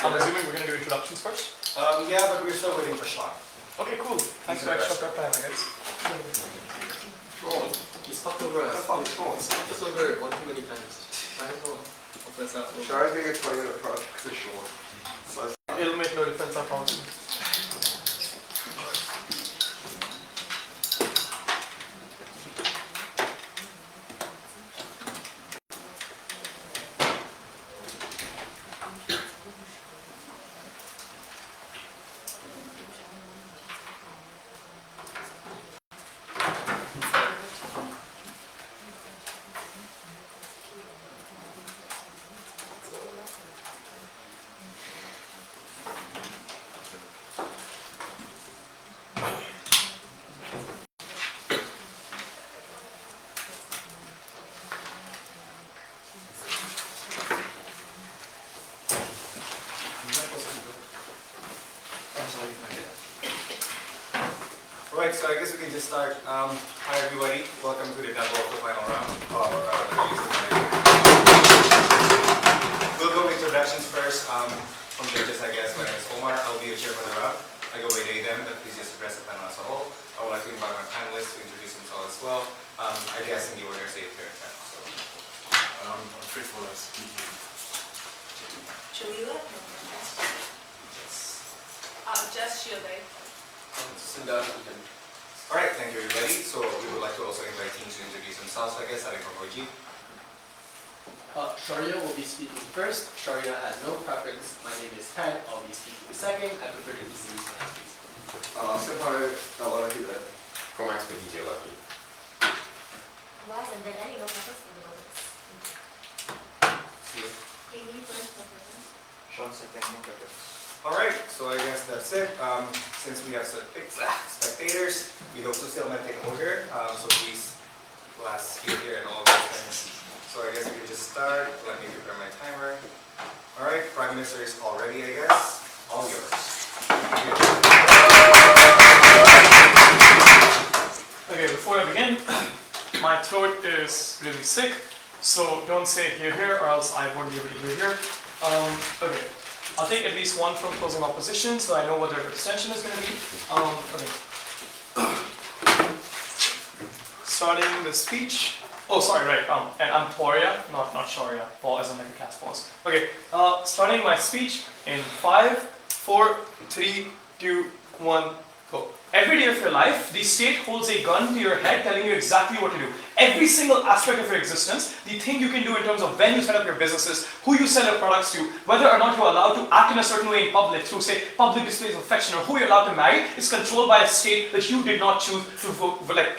I'm assuming we're going to do introductions first? Yeah, but we're still waiting for Sean. Okay, cool. Thanks for extra prep time, I guess. Oh, he stopped over us. Just over one too many times. I don't know. Sure, I think it's 20-minute product because it's short. So it'll make no difference, I promise you. Right, so I guess we can just start. Hi everybody, welcome to the double of the final round of We'll go with introductions first. From judges, I guess. My name is Omar. I'll be your chair for the round. I go by they, them, but please just address the panel as a whole. I would like to invite my panelists to introduce themselves as well. I guess in the order say it here and time. So, I'm faithful as speaking. Jalila? Just Shilde. Alright, thank you everybody. So we would like to also invite teams to introduce themselves, I guess, starting from Roji. Sharia will be speaking first. Sharia has no preference. My name is Ted. I'll be speaking second. I prefer to be seen as please. Simpare, Comax with DJ Lucky. And then any no preference in the words. Amy first preference. Sean second, no preference. Alright, so I guess that's it. Since we have spectators, we hope to still maintain order. So please last here and all those things. So I guess we can just start. Let me prepare my timer. Alright, Prime Minister is all ready, I guess. All yours. Okay, before I begin, my throat is really sick, so don't say here or else I won't be able to hear here. Okay. I'll take at least one from closing opposition so I know what their extension is going to be. Okay. Starting the speech. Oh, sorry, right. And I'm Poria, not Sharia. Paul as in like a cat's paws. Okay. Starting my speech in 5, 4, 3, 2, 1, go. Every day of your life, the state holds a gun to your head telling you exactly what to do. Every single aspect of your existence, the thing you can do in terms of when you set up your businesses, who you sell your products to, whether or not you're allowed to act in a certain way in public through, say, public displays of affection, or who you're allowed to marry, is controlled by a state that you did not choose to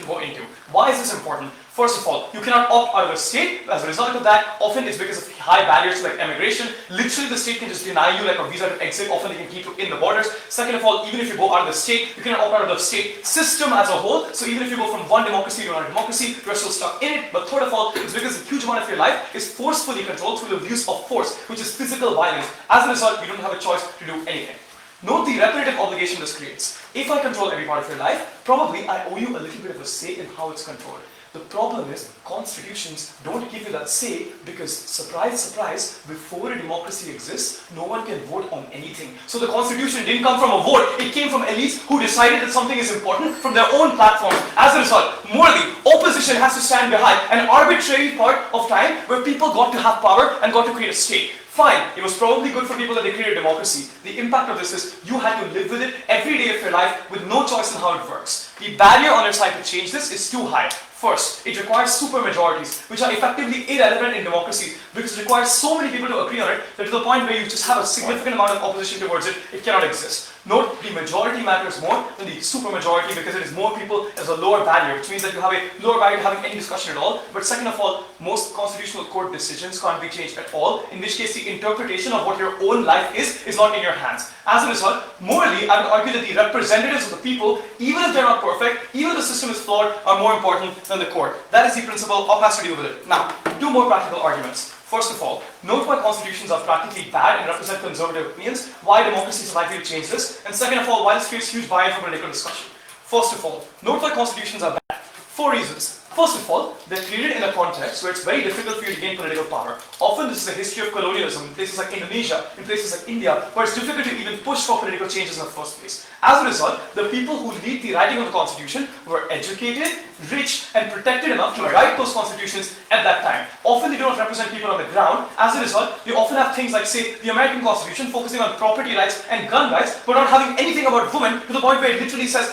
go into. Why is this important? First of all, you cannot opt out of the state. As a result of that, often it's because of high barriers to like immigration. Literally, the state can just deny you like a visa to exit. Often they can keep you in the borders. Second of all, even if you go out of the state, you cannot opt out of the state system as a whole. So even if you go from one democracy to another democracy, you're still stuck in it. But third of all, it's because a huge amount of your life is forcefully controlled through the use of force, which is physical violence. As a result, you don't have a choice to do anything. Note the repetitive obligation this creates. If I control every part of your life, probably I owe you a little bit of a say in how it's controlled. The problem is, constitutions don't give you that say because, surprise, surprise, before a democracy exists, no one can vote on anything. So the constitution didn't come from a vote, it came from elites who decided that something is important from their own platforms. As a result, morally, opposition has to stand behind an arbitrary part of time where people got to have power and got to create a state. Fine, it was probably good for people that they created democracy. The impact of this is you had to live with it every day of your life with no choice in how it works. The barrier on your side to change this is too high. First, it requires supermajorities, which are effectively irrelevant in democracy because it requires so many people to agree on it that to the point where you just have a significant amount of opposition towards it, it cannot exist. Note, the majority matters more than the supermajority because it is more people as a lower barrier, which means that you have a lower barrier to having any discussion at all. But second of all, most constitutional court decisions can't be changed at all, in which case the interpretation of what your own life is not in your hands. As a result, morally, I would argue that the representatives of the people, even if they're not perfect, even if the system is flawed, are more important than the court. That is the principle. Op has to deal with it. Now, two more practical arguments. First of all, note why constitutions are practically bad and represent conservative opinions, why democracy is likely to change this, and second of all, why this creates huge buy-in for political discussion. First of all, note why constitutions are bad. 4 reasons. First of all, they're created in a context where it's very difficult for you to gain political power. Often this is a history of colonialism in places like Indonesia, in places like India, where it's difficult to even push for political changes in the first place. As a result, the people who lead the writing of the constitution were educated, rich, and protected enough to write those constitutions at that time. Often they don't represent people on the ground. As a result, they often have things like, say, the American Constitution focusing on property rights and gun rights, but not having anything about women, to the point where it literally says,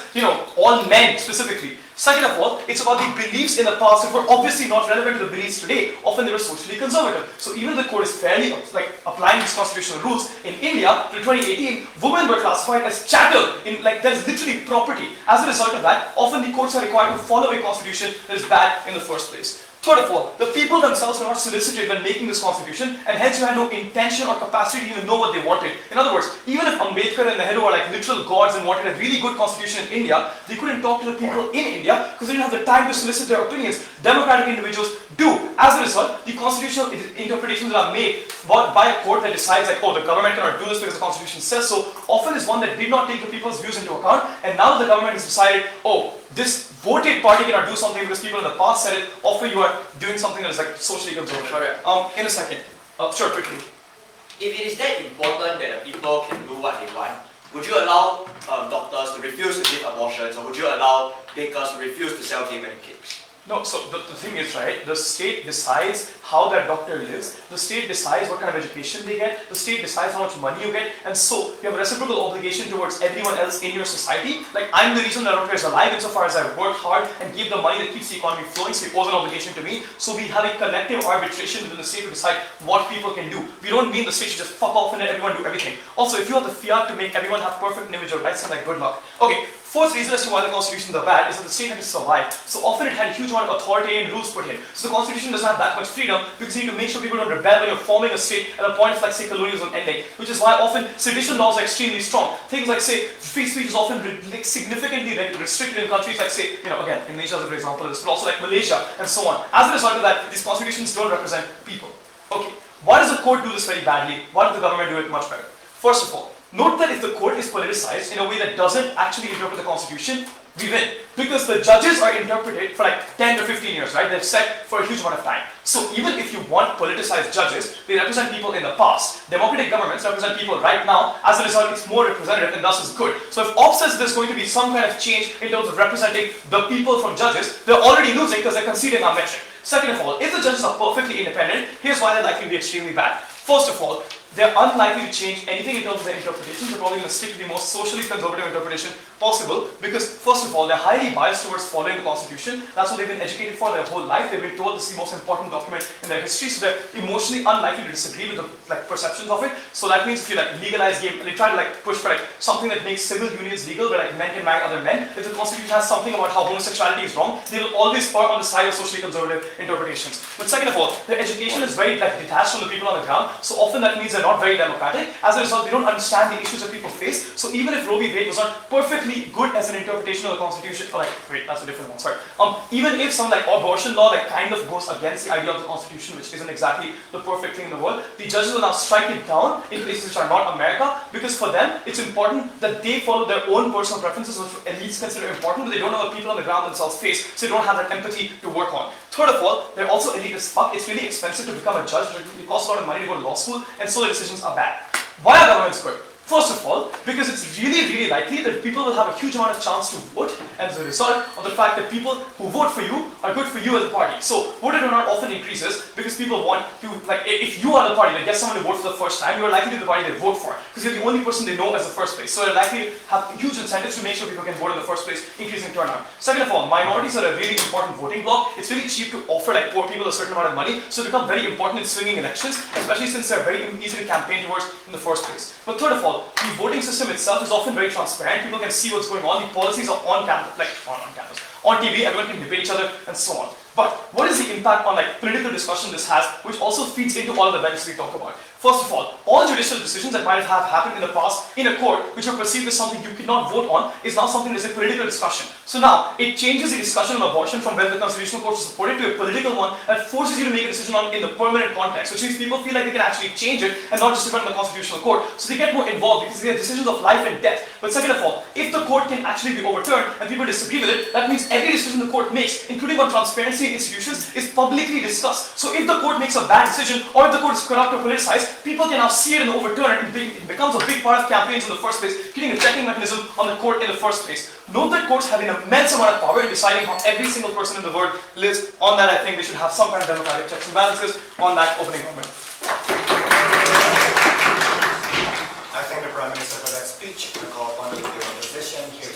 all men specifically. Second of all, it's about the beliefs in the past that were obviously not relevant to the beliefs today. Often they were socially conservative. So even the court is fairly applying these constitutional rules. In India, till 2018, women were classified as chattel. That is literally property. As a result of that, often the courts are required to follow a constitution that is bad in the first place. Third of all, the people themselves were not solicited when making this constitution, and hence you had no intention or capacity to even know what they wanted. In other words, even if Ambedkar and Nehru were like literal gods and wanted a really good constitution in India, they couldn't talk to the people in India because they didn't have the time to solicit their opinions. Democratic individuals do. As a result, the constitutional interpretations that are made by a court that decides the government cannot do this because the constitution says so, often is one that did not take the people's views into account, and now the government has decided, this voted party cannot do something because people in the past said it, often you are doing something that is socially conservative. Correct. In a second. Sure, quickly. If it is that important that the people can do what they want, would you allow doctors to refuse to give abortions, or would you allow bakers to refuse to sell cake and cakes? No, so the thing is, right, the state decides how that doctor lives, the state decides what kind of education they get, the state decides how much money you get, and so you have a reciprocal obligation towards everyone else in your society. I'm the reason that doctor is alive insofar as I worked hard and gave the money that keeps the economy flowing, so he owes an obligation to me. So we have a collective arbitration within the state to decide what people can do. We don't mean the state should just fuck off and let everyone do everything. Also, if you have the fiat to make everyone have perfect individual rights, then good luck. Okay. Fourth reason as to why the constitutions are bad is that the state had to survive. So often it had a huge amount of authority and rules put in. So the constitution doesn't have that much freedom because you need to make sure people don't rebel when you're forming a state at a point of say colonialism ending. Which is why often sedition laws are extremely strong. Things like say free speech is often significantly restricted in countries like say, again, Indonesia is a great example of this, but also like Malaysia and so on. As a result of that, these constitutions don't represent people. Okay, why does the court do this very badly? Why does the government do it much better? First of all, note that if the court is politicized in a way that doesn't actually interpret the constitution, we win. Because the judges are interpreted for 10 to 15 years, right? They're set for a huge amount of time. So even if you want politicized judges, they represent people in the past. Democratic governments represent people right now. As a result, it's more representative and thus is good. So if Op says there's going to be some kind of change in terms of representing the people from judges, they're already losing because they're conceding our metric. Second of all, if the judges are perfectly independent, here's why they're likely to be extremely bad. First of all, they're unlikely to change anything in terms of their interpretations. They're probably going to stick to the most socially conservative interpretation possible because, first of all, they're highly biased towards following the constitution. That's what they've been educated for their whole life. They've been told this is the most important document in their history, so they're emotionally unlikely to disagree with the perceptions of it. So that means if you legalize gay, they try to push for something that makes civil unions legal where men can marry other men. If the constitution has something about how homosexuality is wrong, they will always err on the side of socially conservative interpretations. But second of all, their education is very detached from the people on the ground, so often that means they're not very democratic. As a result, they don't understand the issues that people face. So even if Roe v. Wade was not perfectly good as an interpretation of the constitution, wait, that's a different one, sorry. Even if some abortion law kind of goes against the idea of the constitution, which isn't exactly the perfect thing in the world, the judges will now strike it down in places which are not America, because for them, it's important that they follow their own personal preferences, which elites consider important, but they don't know the people on the ground themselves face, so they don't have that empathy to work on. Third of all, they're also elite as fuck. It's really expensive to become a judge, it costs a lot of money to go to law school, and so the decisions are bad. Why are governments good? First of all, because it's really likely that people will have a huge amount of chance to vote as a result of the fact that people who vote for you are good for you as a party. So voter turnout often increases because people want to, if you are the party that gets someone to vote for the first time, you are likely to be the party they vote for because you're the only person they know as the first place. So they're likely to have huge incentives to make sure people can vote in the first place, increasing turnout. Second of all, minorities are a really important voting bloc. It's really cheap to offer poor people a certain amount of money, so they become very important in swinging elections, especially since they're very easy to campaign towards in the first place. But third of all, the voting system itself is often very transparent. People can see what's going on. The policies are on campus, on TV, everyone can debate each other, and so on. But what is the impact on political discussion this has, which also feeds into all of the benefits we talk about? First of all judicial decisions that might have happened in the past in a court, which are perceived as something you cannot vote on, is now something that's a political discussion. So now, it changes the discussion on abortion from whether the constitutional court is supported to a political one that forces you to make a decision on in the permanent context, which means people feel like they can actually change it and not just depend on the constitutional court. So they get more involved because they have decisions of life and death. But second of all, if the court can actually be overturned and people disagree with it, that means every decision the court makes, including on transparency in institutions, is publicly discussed. So if the court makes a bad decision or if the court is corrupt or politicized, people can now see it and overturn it. It becomes a big part of campaigns in the first place, creating a checking mechanism on the court in the first place. Note that courts have an immense amount of power in deciding how every single person in the world lives. On that, I think they should have some kind of democratic checks and balances. On that, opening comment. I thank the Prime Minister for that speech. I call upon the leader of the opposition here.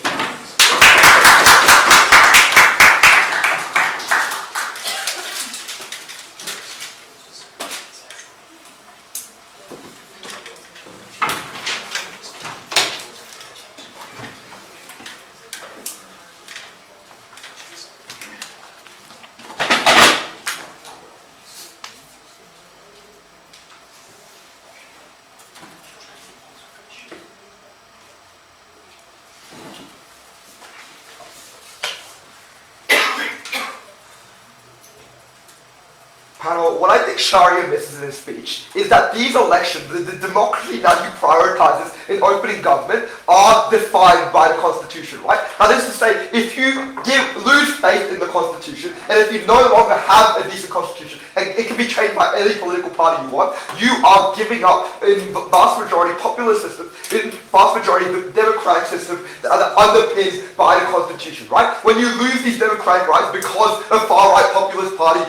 Panel, what I think Sharia misses in his speech is that these elections, the democracy that he prioritizes in opening government, are defined by the Constitution, right? Now, this is to say, if you lose faith in the Constitution, and if you no longer have a decent Constitution, and it can be changed by any political party you want, you are giving up, in the vast majority, populist systems, in vast majority, the democratic system that underpins by the Constitution, right? When you lose these democratic rights because a far-right populist party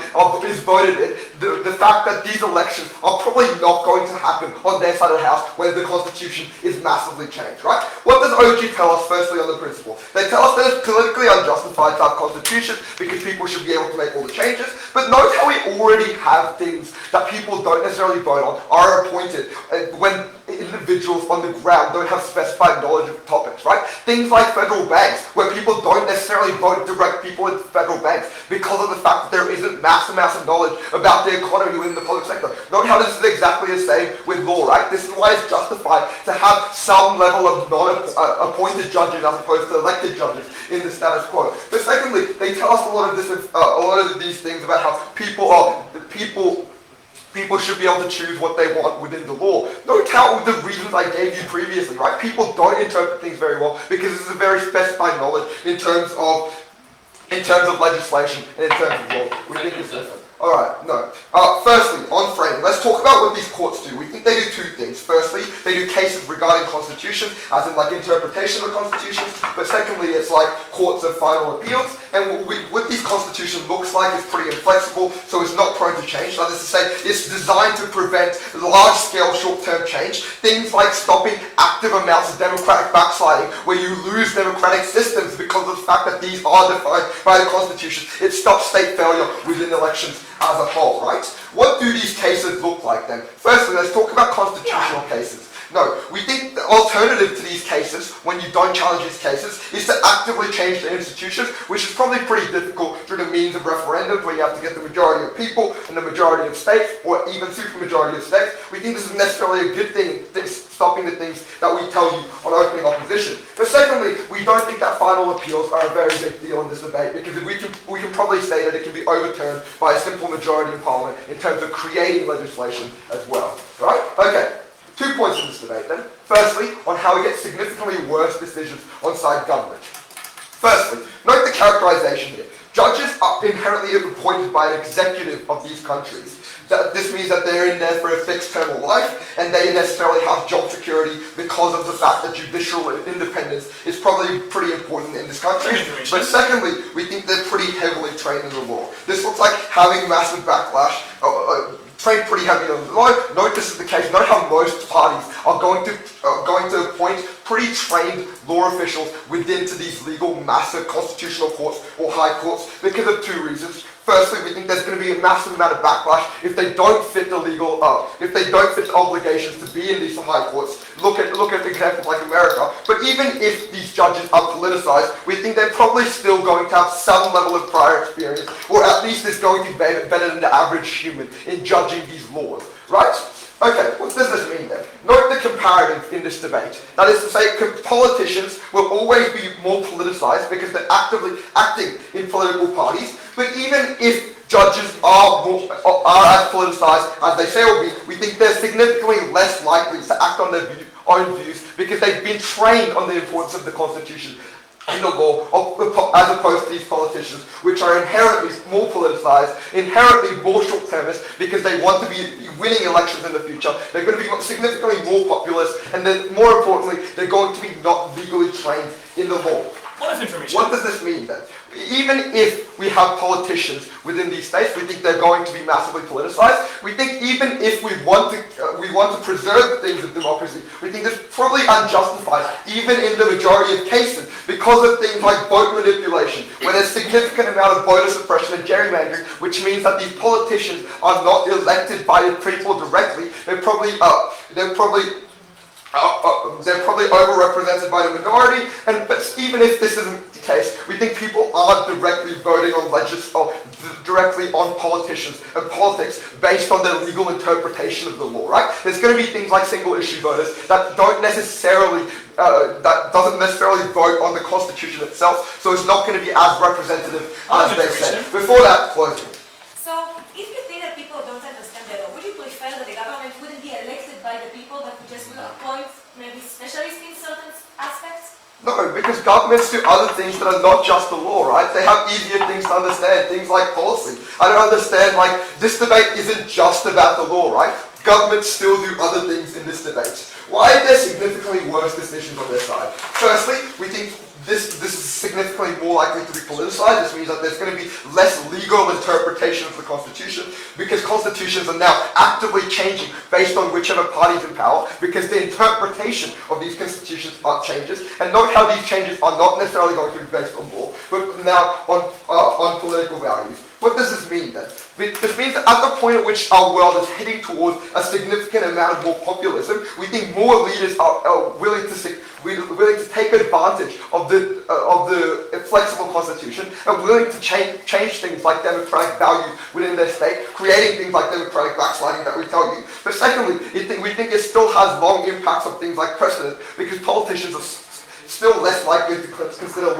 is voted in, the fact that these elections are probably not going to happen on their side of the house when the Constitution is massively changed, right? What does OG tell us firstly on the principle? They tell us that it's politically unjustified to have constitutions because people should be able to make all the changes, but note how we already have things that people don't necessarily vote on are appointed when individuals on the ground don't have specified knowledge of topics, right? Things like federal banks, where people don't necessarily vote direct people into federal banks because of the fact that there isn't massive knowledge about the economy within the public sector. Note how this is exactly the same with law, right? This is why it's justified to have some level of non-appointed judges as opposed to elected judges in the status quo. But secondly, they tell us a lot of these things about how people should be able to choose what they want within the law. Note how the reasons I gave you previously, right? People don't interpret things very well because this is a very specified knowledge in terms of legislation and in terms of law. We think it's different. Alright, no. Firstly, on framing, let's talk about what these courts do. We think they do two things. Firstly, they do cases regarding constitution, as in like interpretation of the constitution, but secondly, it's like courts of final appeals, and what these constitution looks like is pretty inflexible, so it's not prone to change. That is to say, it's designed to prevent large-scale short-term change, things like stopping active amounts of democratic backsliding, where you lose democratic systems because of the fact that these are defined by the constitution. It stops state failure within elections as a whole, right? What do these cases look like then? Firstly, let's talk about constitutional cases. No, we think the alternative to these cases, when you don't challenge these cases, is to actively change the institutions, which is probably pretty difficult through the means of referendums, where you have to get the majority of people and the majority of states, or even supermajority of states. We think this is necessarily a good thing, stopping the things that we tell you on opening opposition. But secondly, we don't think that final appeals are a very big deal in this debate, because we can probably say that it can be overturned by a simple majority in Parliament in terms of creating legislation as well. Right? Okay. 2 points in this debate then. Firstly, on how we get significantly worse decisions on side government. Firstly, note the characterization here. Judges are inherently appointed by an executive of these countries. This means that they're in there for a fixed term of life, and they necessarily have job security because of the fact that judicial independence is probably pretty important in this country. But secondly, we think they're pretty heavily trained in the law. This looks like having massive backlash, trained pretty heavily on the law. Note this is the case. Note how most parties are going to appoint pretty trained law officials within to these legal massive constitutional courts or high courts because of two reasons. Firstly, we think there's going to be a massive amount of backlash if they don't fit the legal, if they don't fit the obligations to be in these high courts. Look at examples like America. But even if these judges are politicized, we think they're probably still going to have some level of prior experience, or at least is going to be better than the average human in judging these laws, right? Okay, what does this mean then? Note the paradigm in this debate. That is to say, politicians will always be more politicized because they're actively acting in political parties. But even if judges are as politicized as they say will be, we think they're significantly less likely to act on their own views because they've been trained on the importance of the Constitution and the law, as opposed to these politicians, which are inherently more politicized, inherently more short-termist, because they want to be winning elections in the future. They're going to be significantly more populist, and then, more importantly, they're going to be not legally trained in the law. What information? What does this mean then? Even if we have politicians within these states, we think they're going to be massively politicized. We think even if we want to preserve the things of democracy, we think it's probably unjustified, even in the majority of cases, because of things like vote manipulation, where there's significant amount of voter suppression and gerrymandering, which means that these politicians are not elected by the people directly. They're probably overrepresented by the minority, but even if this isn't the case, we think people aren't directly voting on directly on politicians and politics based on their legal interpretation of the law, right? There's going to be things like single issue voters that doesn't necessarily vote on the Constitution itself, so it's not going to be as representative as they say. Before that, closing. So, if you think that people don't understand the law, would you prefer that the government wouldn't be elected by the people, but we just would appoint maybe specialists in certain aspects? No, because governments do other things that are not just the law, right? They have easier things to understand, things like policy. I don't understand, this debate isn't just about the law, right? Governments still do other things in this debate. Why are there significantly worse decisions on their side? Firstly, we think this is significantly more likely to be politicized. This means that there's going to be less legal interpretation of the Constitution, because constitutions are now actively changing based on whichever party's in power, because the interpretation of these constitutions changes. And note how these changes are not necessarily going to be based on law, but now on political values. What does this mean then? This means that at the point at which our world is heading towards a significant amount of more populism, we think more leaders are willing to take advantage of the flexible constitution and willing to change things like democratic values within their state, creating things like democratic backsliding that we tell you. But secondly, we think it still has long impacts on things like precedent, because politicians are still less likely to consider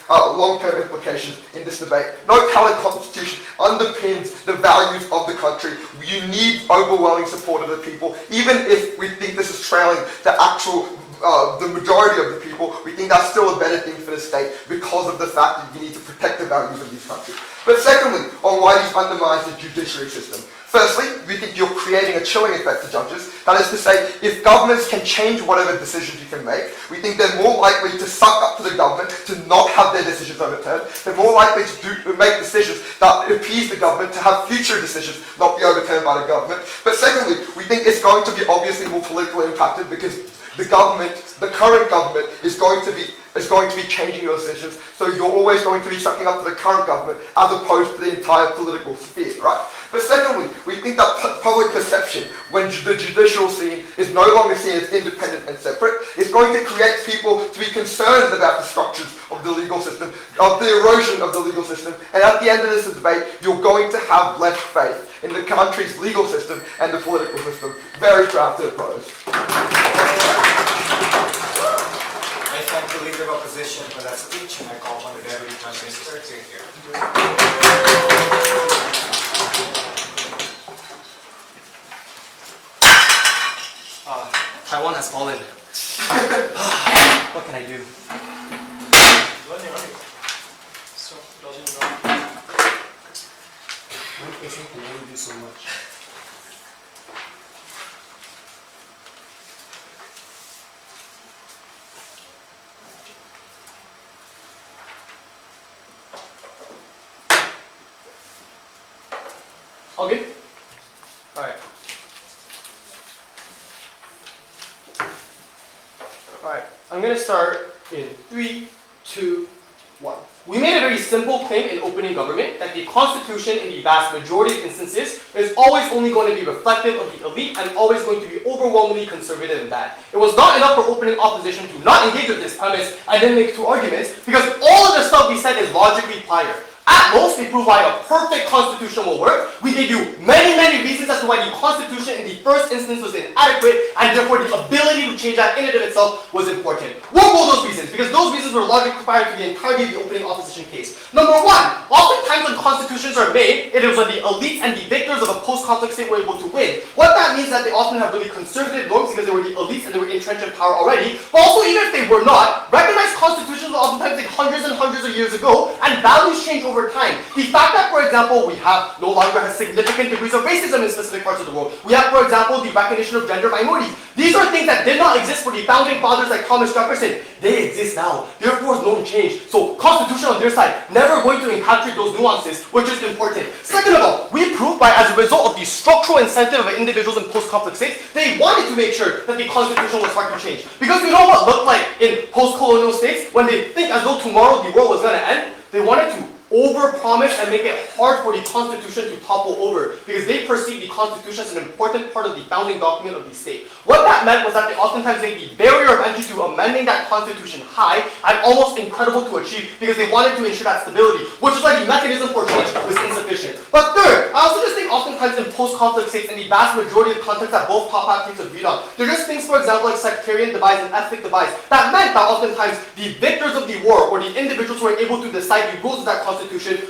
long-term implications in this debate. Note how the Constitution underpins the values of the country. You need overwhelming support of the people. Even if we think this is trailing the majority of the people, we think that's still a better thing for the state because of the fact that you need to protect the values of these countries. But secondly, on why this undermines the judiciary system. Firstly, we think you're creating a chilling effect to judges. That is to say, if governments can change whatever decisions you can make, we think they're more likely to suck up to the government to not have their decisions overturned. They're more likely to make decisions that appease the government to have future decisions not be overturned by the government. But secondly, we think it's going to be obviously more politically impacted, because the current government is going to be changing your decisions, so you're always going to be sucking up to the current government as opposed to the entire political sphere, right? But secondly, we think that public perception, when the judicial scene is no longer seen as independent and separate, is going to create people to be concerned about the structures of the legal system, of the erosion of the legal system, and at the end of this debate, you're going to have less faith in the country's legal system and the political system. Very proud to oppose. I thank the Leader of Opposition for that speech, and I call on the Deputy Prime Minister to hear. Taiwan has fallen. What can I do? So, One person can only do so much. all good? Alright. Alright, I'm gonna start in 3, 2, 1. We made a very simple claim in opening government that the Constitution, in the vast majority of instances, is always only going to be reflective of the elite and always going to be overwhelmingly conservative in that. It was not enough for opening opposition to not engage with this premise and then make two arguments, because all of the stuff we said is logically prior. At most, they prove why a perfect constitution will work. We gave you many, many reasons as to why the constitution in the first instance was inadequate, and therefore the ability to change that in and of itself was important. What were those reasons? Because those reasons were largely required for the entirety of the opening opposition case. Number one, oftentimes when constitutions are made, it is when the elites and the victors of a post-conflict state were able to win. What that means is that they often have really conservative norms because they were the elites and they were entrenched in power already. But also, even if they were not, recognized constitutions were oftentimes like hundreds and hundreds of years ago, and values change over time. The fact that, for example, we have no longer has significant degrees of racism in specific parts of the world. We have, for example, the recognition of gender minorities. These are things that did not exist for the founding fathers like Thomas Jefferson. They exist now. Therefore, no change. So, constitution on their side, never going to encapsulate those nuances, which is important. Second of all, we proved by, as a result of the structural incentive of individuals in post-conflict states, they wanted to make sure that the constitution was hard to change. Because we know what it looked like in post-colonial states when they think as though tomorrow the world was going to end. They wanted to over-promise and make it hard for the Constitution to topple over because they perceive the Constitution as an important part of the founding document of the state. What that meant was that they oftentimes made the barrier of entry to amending that Constitution high and almost incredible to achieve because they wanted to ensure that stability, which is why the mechanism for change was insufficient. But third, I also just think oftentimes in post-conflict states, in the vast majority of contexts that both top actors agreed on, there are just things, for example, like sectarian divides and ethnic divides that meant that oftentimes the victors of the war or the individuals who were able to decide the rules of that Constitution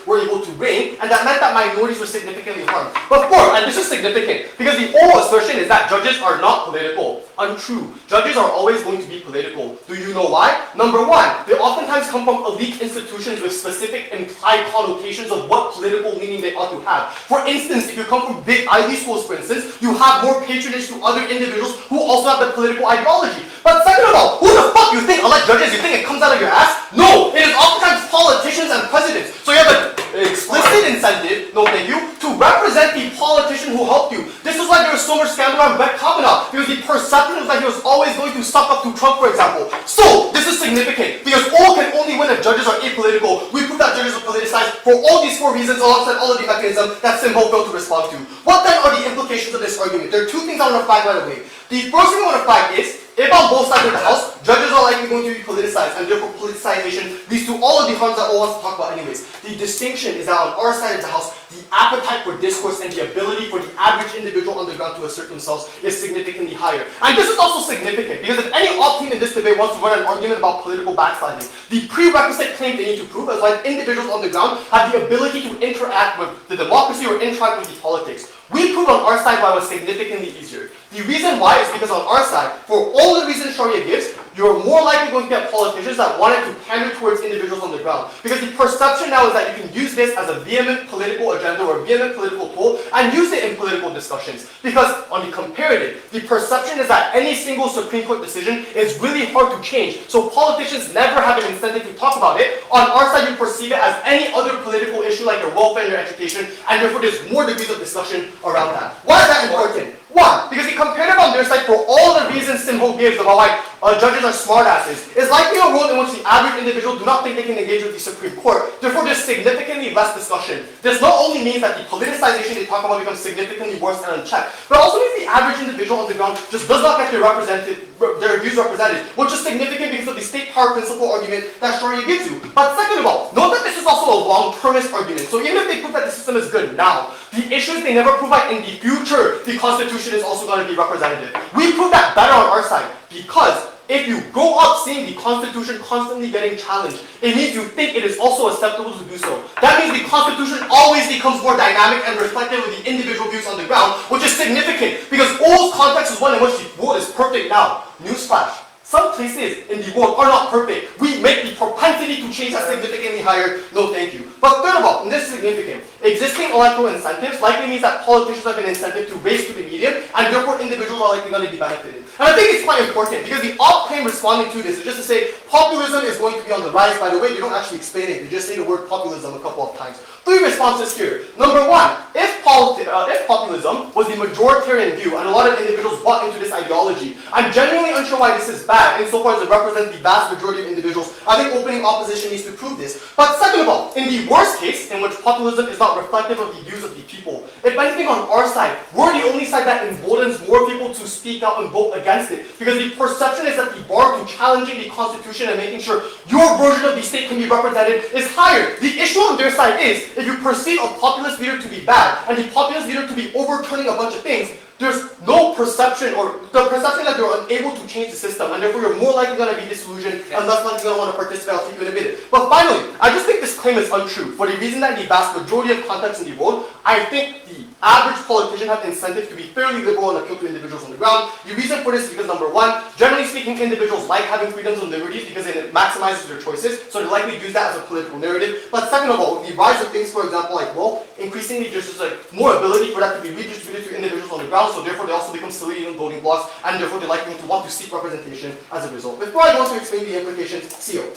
were able to reign, and that meant that minorities were significantly harmed. But fourth, and this is significant, because the whole assertion is that judges are not political. Untrue. Judges are always going to be political. Do you know why? Number one, they oftentimes come from elite institutions with specific implied connotations of what political meaning they ought to have. For instance, if you come from big Ivy schools, for instance, you have more patronage to other individuals who also have the political ideology. But second of all, who the fuck you think elect judges? You think it comes out of your ass? No! It is oftentimes politicians and presidents. So you have an explicit incentive, no thank you, to represent the politician who helped you. This is why there was so much scandal around Brett Kavanaugh, because the perception was that he was always going to suck up to Trump, for example. So, this is significant, because all can only win if judges are apolitical. We prove that judges are politicized for all these four reasons, alongside all of the mechanisms that Simbo failed to respond to. What then are the implications of this argument? There are two things I want to flag right away. The first thing I want to flag is, if on both sides of the house, judges are likely going to be politicized, and therefore politicization leads to all of the harms that all wants to talk about anyways. The distinction is that on our side of the house, the appetite for discourse and the ability for the average individual on the ground to assert themselves is significantly higher. And this is also significant, because if any op team in this debate wants to run an argument about political backsliding, the prerequisite claim they need to prove is that individuals on the ground have the ability to interact with the democracy or interact with the politics. We prove on our side why it was significantly easier. The reason why is because on our side, for all the reasons Sharia gives, you're more likely going to get politicians that wanted to pander towards individuals on the ground. Because the perception now is that you can use this as a vehement political agenda or a vehement political tool and use it in political discussions. Because on the comparative, the perception is that any single Supreme Court decision is really hard to change. So politicians never have an incentive to talk about it. On our side, you perceive it as any other political issue like your welfare and your education, and therefore there's more degrees of discussion around that. Why is that important? One, because the comparative on their side, for all the reasons Simho gives about why judges are smartasses, is likely a world in which the average individual do not think they can engage with the Supreme Court. Therefore, there's significantly less discussion. This not only means that the politicization they talk about becomes significantly worse and unchecked, but also means the average individual on the ground just does not get their views represented, which is significant because of the state power principle argument that Sharia gives you. But second of all, note that this is also a long-termist argument. So even if they prove that the system is good now, the issues they never prove that in the future, the Constitution is also going to be representative. We prove that better on our side, because if you grow up seeing the Constitution constantly getting challenged, it means you think it is also acceptable to do so. That means the Constitution always becomes more dynamic and reflective of the individual views on the ground, which is significant, because old context is one in which the world is perfect now. Newsflash. Some places in the world are not perfect. We make the propensity to change that significantly higher. No thank you. But third of all, and this is significant, existing electoral incentives likely means that politicians have an incentive to race to the median, and therefore individuals are likely going to be benefited. And I think it's quite important, because the op claim responding to this is just to say populism is going to be on the rise. By the way, they don't actually explain it. They just say the word populism a couple of times. Three responses here. Number one, if populism was the majoritarian view, and a lot of individuals bought into this ideology, I'm genuinely unsure why this is bad, insofar as it represents the vast majority of individuals. I think opening opposition needs to prove this. But second of all, in the worst case, in which populism is not reflective of the views of the people, If anything on our side, we're the only side that emboldens more people to speak out and vote against it. Because the perception is that the bar to challenging the Constitution and making sure your version of the state can be represented is higher. The issue on their side is, if you perceive a populist leader to be bad, and the populist leader to be overturning a bunch of things, there's no perception, or the perception that they're unable to change the system, and therefore you're more likely going to be disillusioned and less likely going to want to participate. I'll keep you in a minute. But finally, I just think this claim is untrue for the reason that in the vast majority of contexts in the world, I think the average politician has incentive to be fairly liberal and appeal to individuals on the ground. The reason for this is because, number one, generally speaking, individuals like having freedoms and liberties because it maximizes their choices, so they likely use that as a political narrative. But second of all, the rise of things, for example, like wealth, increasingly there's just like more ability for that to be redistributed to individuals on the ground, so therefore they also become silly in voting blocks, and therefore they're likely to want to seek representation as a result. Before I go on to explain the implications, CEO.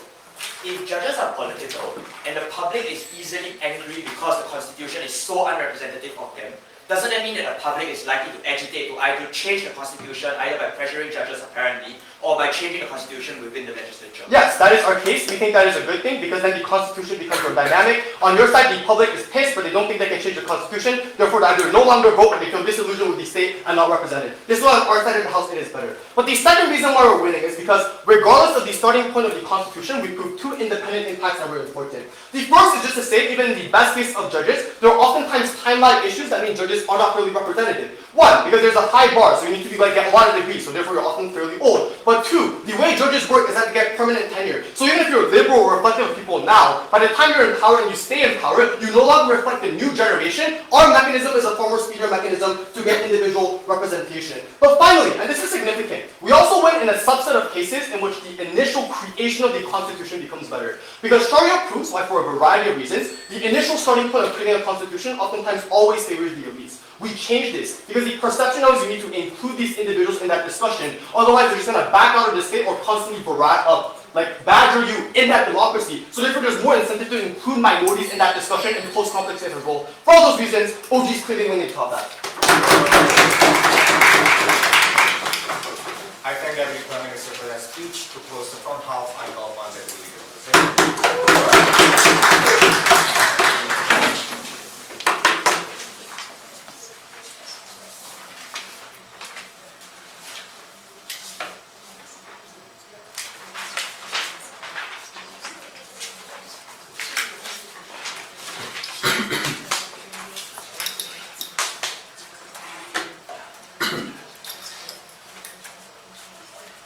If judges are political and the public is easily angry because the constitution is so unrepresentative of them, doesn't that mean that the public is likely to agitate to either change the constitution, either by pressuring judges apparently, or by changing the constitution within the legislature? Yes, that is our case. We think that is a good thing because then the constitution becomes more dynamic. On your side, the public is pissed, but they don't think they can change the constitution. Therefore, they either no longer vote or they feel disillusioned with the state and not represented. This is why on our side of the house it is better. But the second reason why we're winning is because regardless of the starting point of the constitution, we proved two independent impacts that were important. The first is just to say, even in the best case of judges, there are oftentimes timeline issues that mean judges are not fairly representative. One, because there's a high bar, so you need to be get a lot of degrees, so therefore you're often fairly old. But two, the way judges work is that they get permanent tenure. So even if you're liberal or reflective of people now, by the time you're in power and you stay in power, you no longer reflect the new generation. Our mechanism is a far more speedier mechanism to get individual representation. But finally, and this is significant, we also went in a subset of cases in which the initial creation of the constitution becomes better. Because Sharia proves why, for a variety of reasons, the initial starting point of creating a constitution oftentimes always favors the elites. We changed this because the perception now is you need to include these individuals in that discussion. Otherwise, they're just going to back out of the state or constantly badger you in that democracy. So therefore, there's more incentive to include minorities in that discussion and close complex states as well. For all those reasons, OG's clearly winning top that. I thank the Prime Minister for that speech. To close the front half, I call upon the leader.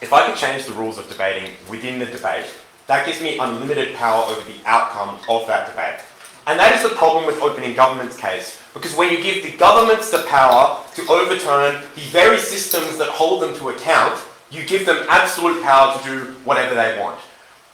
If I could change the rules of debating within the debate, that gives me unlimited power over the outcome of that debate. And that is the problem with opening government's case, because when you give the governments the power to overturn the very systems that hold them to account, you give them absolute power to do whatever they want.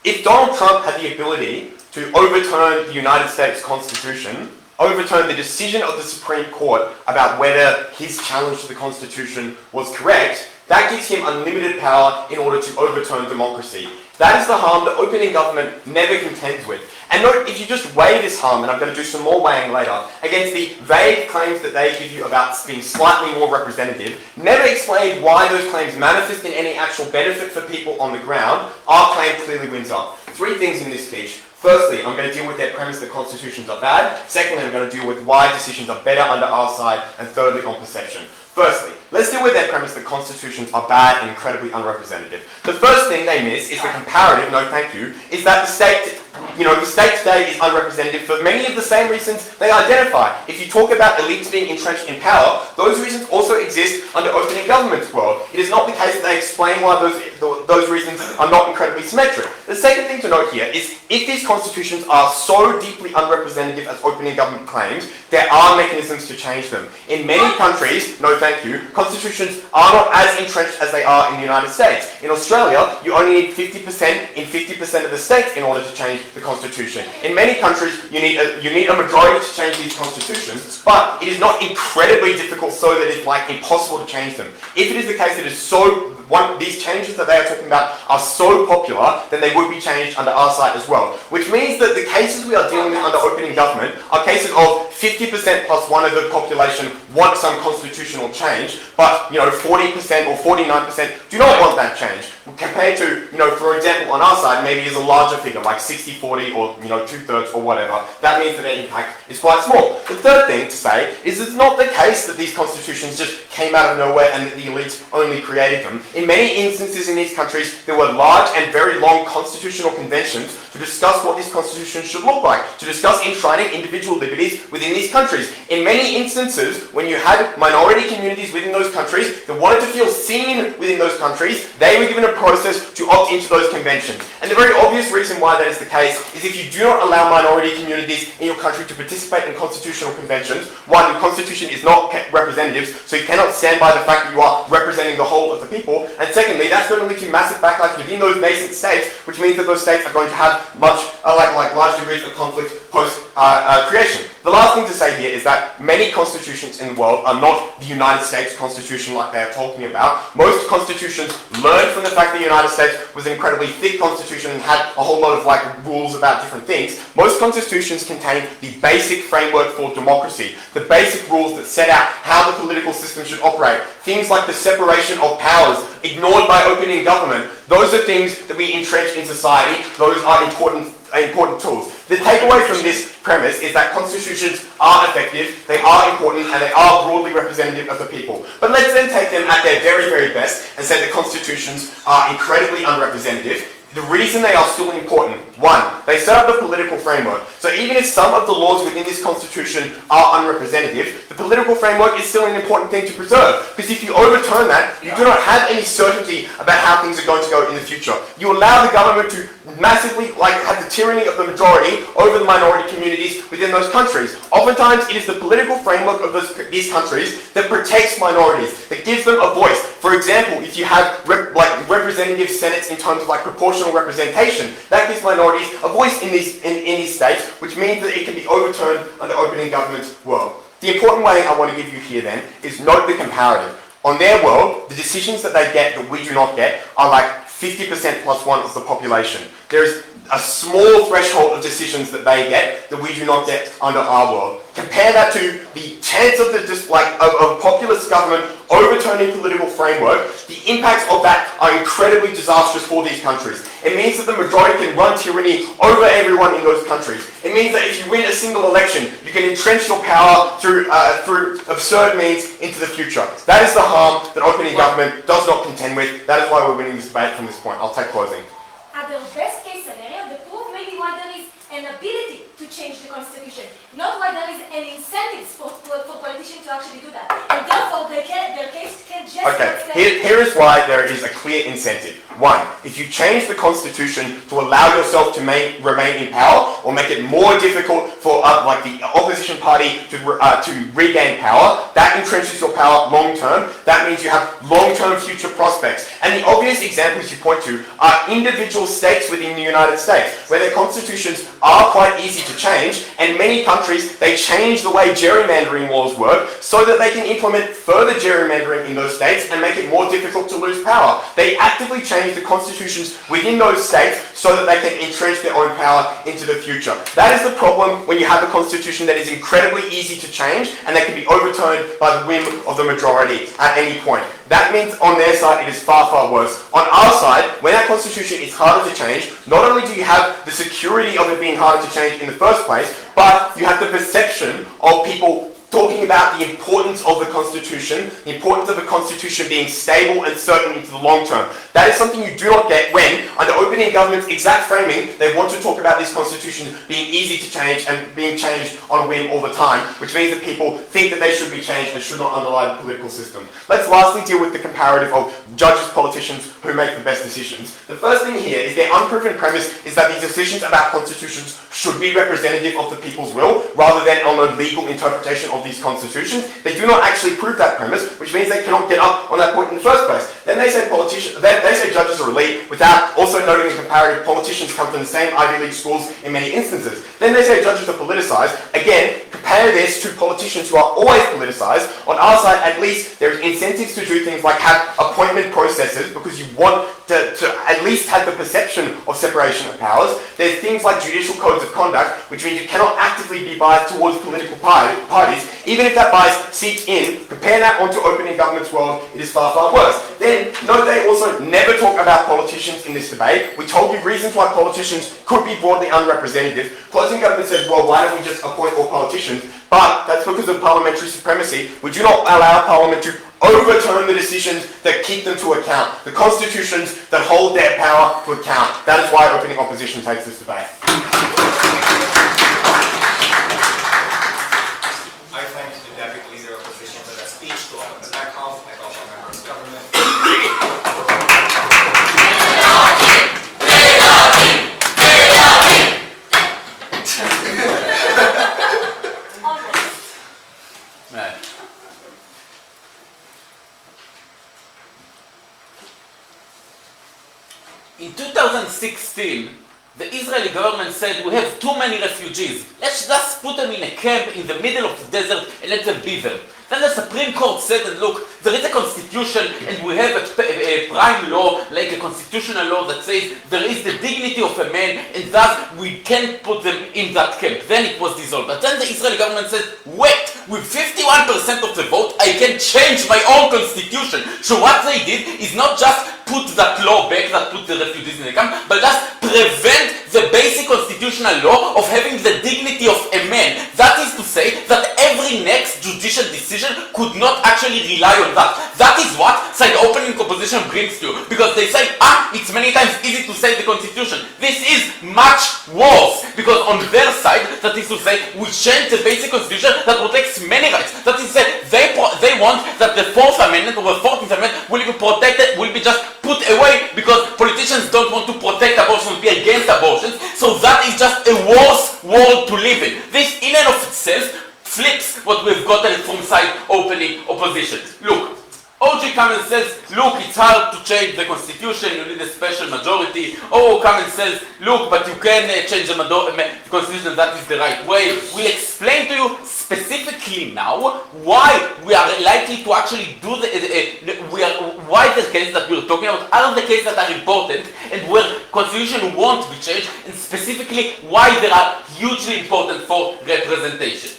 If Donald Trump had the ability to overturn the United States Constitution, overturn the decision of the Supreme Court about whether his challenge to the Constitution was correct, that gives him unlimited power in order to overturn democracy. That is the harm that opening government never contends with. And note, if you just weigh this harm, and I'm going to do some more weighing later, against the vague claims that they give you about being slightly more representative, never explain why those claims manifest in any actual benefit for people on the ground, our claim clearly wins up. Three things in this speech. Firstly, I'm going to deal with their premise that constitutions are bad. Secondly, I'm going to deal with why decisions are better under our side. And thirdly, on perception. Firstly, let's deal with their premise that constitutions are bad and incredibly unrepresentative. The first thing they miss is the comparative, no thank you, is that the state today is unrepresentative for many of the same reasons they identify. If you talk about elites being entrenched in power, those reasons also exist under opening government's world. It is not the case that they explain why those reasons are not incredibly symmetric. The second thing to note here is if these constitutions are so deeply unrepresentative as opening government claims, there are mechanisms to change them. In many countries, no thank you, constitutions are not as entrenched as they are in the United States. In Australia, you only need 50% in 50% of the states in order to change the constitution. In many countries, you need a majority to change these constitutions, but it is not incredibly difficult so that it's impossible to change them. If it is the case that it is so these changes that they are talking about are so popular, then they would be changed under our side as well. Which means that the cases we are dealing with under opening government are cases of 50% plus one of the population want some constitutional change, but 40% or 49% do not want that change. Compared to, for example, on our side, maybe is a larger figure, like 60-40 or 2/3 or whatever. That means that their impact is quite small. The third thing to say is it's not the case that these constitutions just came out of nowhere and that the elites only created them. In many instances in these countries, there were large and very long constitutional conventions to discuss what these constitutions should look like, to discuss enshrining individual liberties within these countries. In many instances, when you had minority communities within those countries that wanted to feel seen within those countries, they were given a process to opt into those conventions. And the very obvious reason why that is the case is if you do not allow minority communities in your country to participate in constitutional conventions, one, the constitution is not representative, so you cannot stand by the fact that you are representing the whole of the people, and secondly, that's going to lead to massive backlash within those nascent states, which means that those states are going to have large degrees of conflict post creation. The last thing to say here is that many constitutions in the world are not the United States Constitution like they're talking about. Most constitutions learned from the fact that the United States was an incredibly thick constitution and had a whole lot of rules about different things. Most constitutions contain the basic framework for democracy, the basic rules that set out how the political system should operate. Things like the separation of powers, ignored by opening government. Those are things that we entrench in society. Those are important tools. The takeaway from this premise is that constitutions are effective, they are important, and they are broadly representative of the people. But let's then take them at their very, very best and say that constitutions are incredibly unrepresentative. The reason they are still important, one, they set up the political framework. So even if some of the laws within this constitution are unrepresentative, the political framework is still an important thing to preserve. Because if you overturn that, you do not have any certainty about how things are going to go in the future. You allow the government to massively have the tyranny of the majority over the minority communities within those countries. Oftentimes it is the political framework of these countries that protects minorities, that gives them a voice. For example, if you have representative senates in terms of proportional representation, that gives minorities a voice in these states, which means that it can be overturned under opening government's world. The important way I want to give you here then is note the comparative. On their world, the decisions that they get that we do not get are 50% plus one of the population. There is a small threshold of decisions that they get that we do not get under our world. Compare that to the chance of a populist government overturning political framework. The impacts of that are incredibly disastrous for these countries. It means that the majority can run tyranny over everyone in those countries. It means that if you win a single election, you can entrench your power through absurd means into the future. That is the harm that opening government does not contend with. That is why we're winning this debate from this point. I'll take closing. At the best case scenario, the proof may be why there is an ability to change the constitution, not why there is an incentive for politicians to actually do that. And therefore, their case can just here is why there is a clear incentive. One, if you change the constitution to allow yourself to remain in power or make it more difficult for the opposition party to regain power, that entrenches your power long term. That means you have long-term future prospects. And the obvious examples you point to are individual states within the United States, where their constitutions are quite easy to change, and many countries, they change the way gerrymandering laws work so that they can implement further gerrymandering in those states and make it more difficult to lose power. They actively change the constitutions within those states so that they can entrench their own power into the future. That is the problem when you have a constitution that is incredibly easy to change and that can be overturned by the whim of the majority at any point. That means on their side it is far, far worse. On our side, when that constitution is harder to change, not only do you have the security of it being harder to change in the first place, but you have the perception of people talking about the importance of the Constitution, the importance of the Constitution being stable and certain into the long term. That is something you do not get when, under opening government's exact framing, they want to talk about this Constitution being easy to change and being changed on a whim all the time, which means that people think that they should be changed and should not underlie the political system. Let's lastly deal with the comparative of judges, politicians who make the best decisions. The first thing here is their unproven premise is that these decisions about constitutions should be representative of the people's will, rather than on a legal interpretation of these constitutions. They do not actually prove that premise, which means they cannot get up on that point in the first place. Then they say judges are elite without also noting the comparative politicians come from the same Ivy League schools in many instances. Then they say judges are politicized. Again, compare this to politicians who are always politicized. On our side, at least, there is incentives to do things like have appointment processes because you want to at least have the perception of separation of powers. There's things like judicial codes of conduct, which means you cannot actively be biased towards political parties, even if that bias seeps in. Compare that onto opening government's world, it is far, far worse. Then, note they also never talk about politicians in this debate. We told you reasons why politicians could be broadly unrepresentative. Closing government says, well, why don't we just appoint all politicians? But that's because of parliamentary supremacy. We do not allow Parliament to overturn the decisions that keep them to account, the constitutions that hold their power to account. That is why opening opposition takes this debate. I thank the Deputy Leader of Opposition for that speech, to all of the back house, and also members of government. In 2016, the Israeli government said we have too many refugees. Let's just put them in a camp in the middle of the desert and let them be there. Then the Supreme Court said that look, there is a constitution and we have a prime law, like a constitutional law that says there is the dignity of a man and thus we can't put them in that camp. Then it was dissolved. But then the Israeli government said, wait, with 51% of the vote, I can change my own constitution. So what they did is not just put that law back that put the refugees in the camp, but just prevent the basic constitutional law of having the dignity of a man. That is to say that every next judicial decision could not actually rely on that. That is what side opening opposition brings to you. Because they say, it's many times easy to say the constitution. This is much worse. Because on their side, that is to say, we change the basic constitution that protects many rights. That is to say, they want that the 4th Amendment or the 14th Amendment will be protected, will be just put away because politicians don't want to protect abortion, be against abortions. So that is just a worse world to live in. This in and of itself flips what we've gotten from side opening opposition. Look, OG Cummins says, look, it's hard to change the constitution, you need a special majority. Cummins says, look, but you can change the constitution, that is the right way. We'll explain to you specifically now why we are likely to actually do why the cases that we're talking about are the cases that are important and where constitution won't be changed, and specifically why they are hugely important for representation.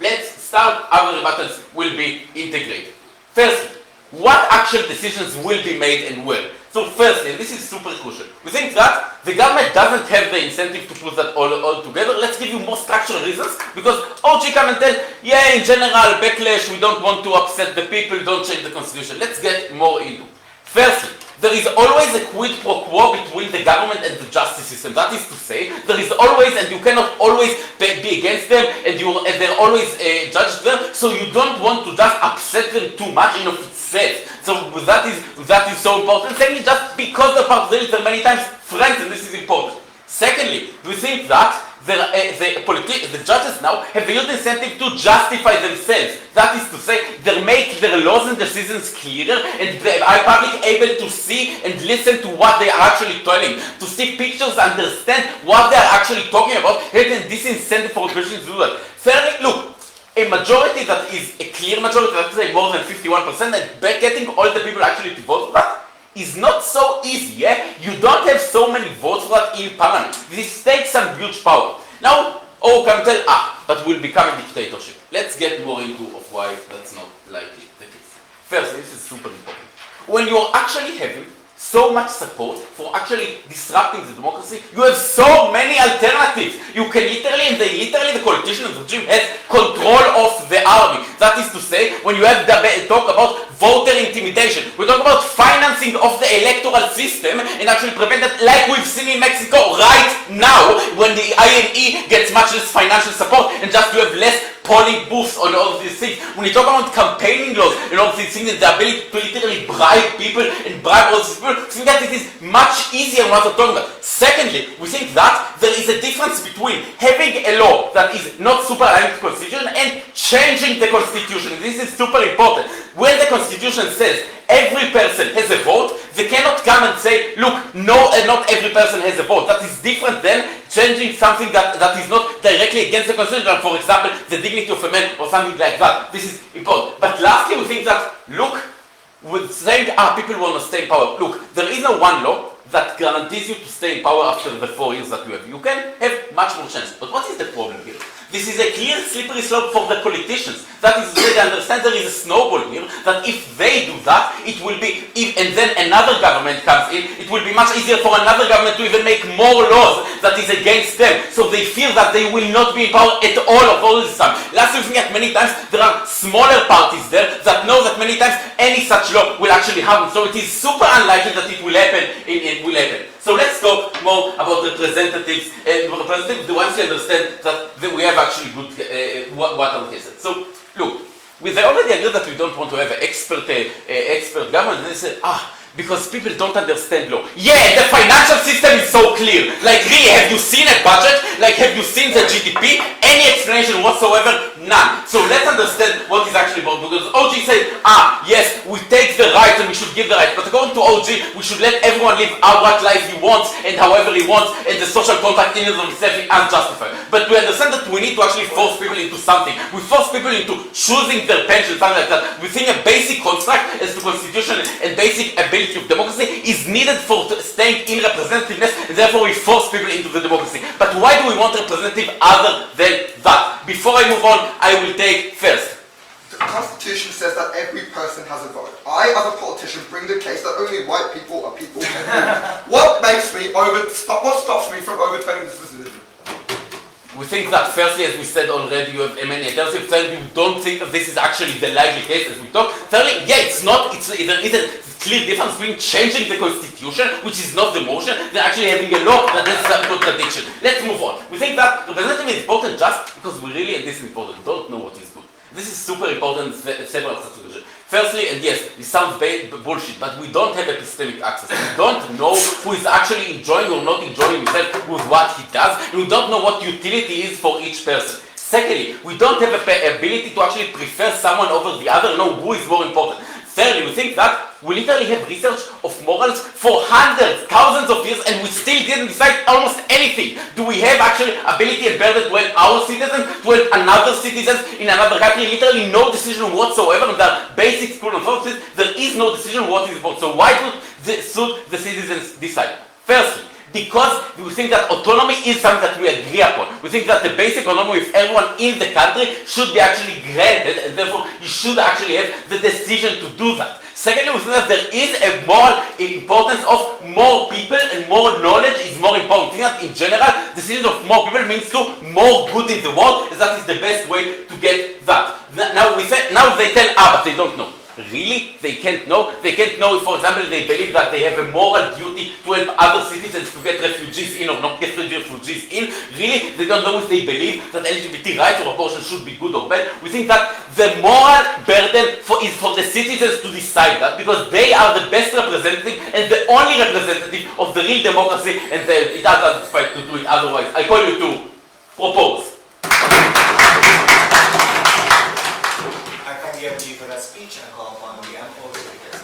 Let's start, our rebuttals will be integrated. Firstly, what actual decisions will be made and where? So firstly, this is super crucial. We think that the government doesn't have the incentive to put that all together. Let's give you more structural reasons, because OG come and tell, in general, backlash, we don't want to upset the people, don't change the constitution. Let's get more into. Firstly, there is always a quid pro quo between the government and the justice system. That is to say, there is always, and you cannot always be against them, and they're always judged them, so you don't want to just upset them too much in of itself. So that is so important. Secondly, just because the parties are many times friends, and this is important. Secondly, we think that the judges now have a huge incentive to justify themselves. That is to say, they make their laws and decisions clearer, and the public able to see and listen to what they are actually telling, to see pictures, understand what they are actually talking about, having this incentive for opposition to do that. Thirdly, look, a majority that is a clear majority, let's say more than 51%, and getting all the people actually to vote for that, is not so easy, You don't have so many votes for that in parliament. This takes some huge power. Now, can tell, but we'll become a dictatorship. Let's get more into of why that's not likely the case. First, this is super important. When you're actually having so much support for actually disrupting the democracy, you have so many alternatives. You can the politician of the regime has control of the army. That is to say, when you have talk about voter intimidation, we talk about financing of the electoral system and actually prevent that, like we've seen in Mexico right now, when the INE gets much less financial support and just you have less polling booths on all of these things. When you talk about campaigning laws and all of these things and the ability to literally bribe people and bribe all these people, we think that it is much easier than what we're talking about. Secondly, we think that there is a difference between having a law that is not super aligned to the Constitution and changing the Constitution. This is super important. When the Constitution says every person has a vote, they cannot come and say, look, no, not every person has a vote. That is different than changing something that is not directly against the Constitution, for example, the dignity of a man or something like that. This is important. But lastly, we think that, look, with saying, people want to stay in power. Look, there is no one law that guarantees you to stay in power after the 4 years that you have. You can have much more chance. But what is the problem here? This is a clear slippery slope for the politicians. That is, they understand there is a snowball here, that if they do that, it will be, and then another government comes in, it will be much easier for another government to even make more laws that is against them. So they feel that they will not be in power at all this time. Last week, we think that many times there are smaller parties there that know that many times any such law will actually happen. So it is super unlikely that it will happen. It will happen. So let's talk more about representatives. Representatives, the ones who understand that we have actually good, what are the cases. So look, they already agreed that we don't want to have an expert government, and they said, because people don't understand law. Yeah, the financial system is so clear. Like, really, have you seen a budget? Like, have you seen the GDP? Any explanation whatsoever? None. So let's understand what is actually about. Because OG said, yes, we take the rights and we should give the rights. But according to OG, we should let everyone live what life he wants and however he wants, and the social contract in itself is unjustified. But we understand that we need to actually force people into something. We force people into choosing their pension, something like that. We think a basic construct as to constitution and basic ability of democracy is needed for staying in representativeness, and therefore we force people into the democracy. But why do we want representative other than that? Before I move on, I will take first. The Constitution says that every person has a vote. I, as a politician, bring the case that only white people are people. What stops me from overturning this decision? We think that firstly, as we said already, you have many alternatives. Thirdly, we don't think that this is actually the likely case as we talk. Thirdly, yeah, there is a clear difference between changing the Constitution, which is not the motion, than actually having a law that has some contradiction. Let's move on. We think that representative is important just because we really, and this is important, don't know what is good. This is super important in several situations. Firstly, and yes, it sounds bullshit, but we don't have epistemic access. We don't know who is actually enjoying or not enjoying himself with what he does, and we don't know what utility is for each person. Secondly, we don't have the ability to actually prefer someone over the other, know who is more important. Thirdly, we think that we literally have research of morals for hundreds, thousands of years, and we still didn't decide almost anything. Do we have actually ability and burden to help our citizens, to help another citizens in another country? Literally no decision whatsoever on the basic school of process. There is no decision what is important. So why should the citizens decide? Firstly, because we think that autonomy is something that we agree upon. We think that the basic autonomy of everyone in the country should be actually granted, and therefore you should actually have the decision to do that. Secondly, we think that there is a moral importance of more people, and more knowledge is more important. We think that in general, decision of more people means to more good in the world, and that is the best way to get that. Now they tell, but they don't know. Really? They can't know? They can't know if, for example, they believe that they have a moral duty to help other citizens to get refugees in or not get refugees in. Really? They don't know if they believe that LGBT rights or abortion should be good or bad. We think that the moral burden is for the citizens to decide that, because they are the best representative and the only representative of the real democracy, and it doesn't fight to do it otherwise. I call you to propose. I kindly appeal for that speech and call upon the ample speakers.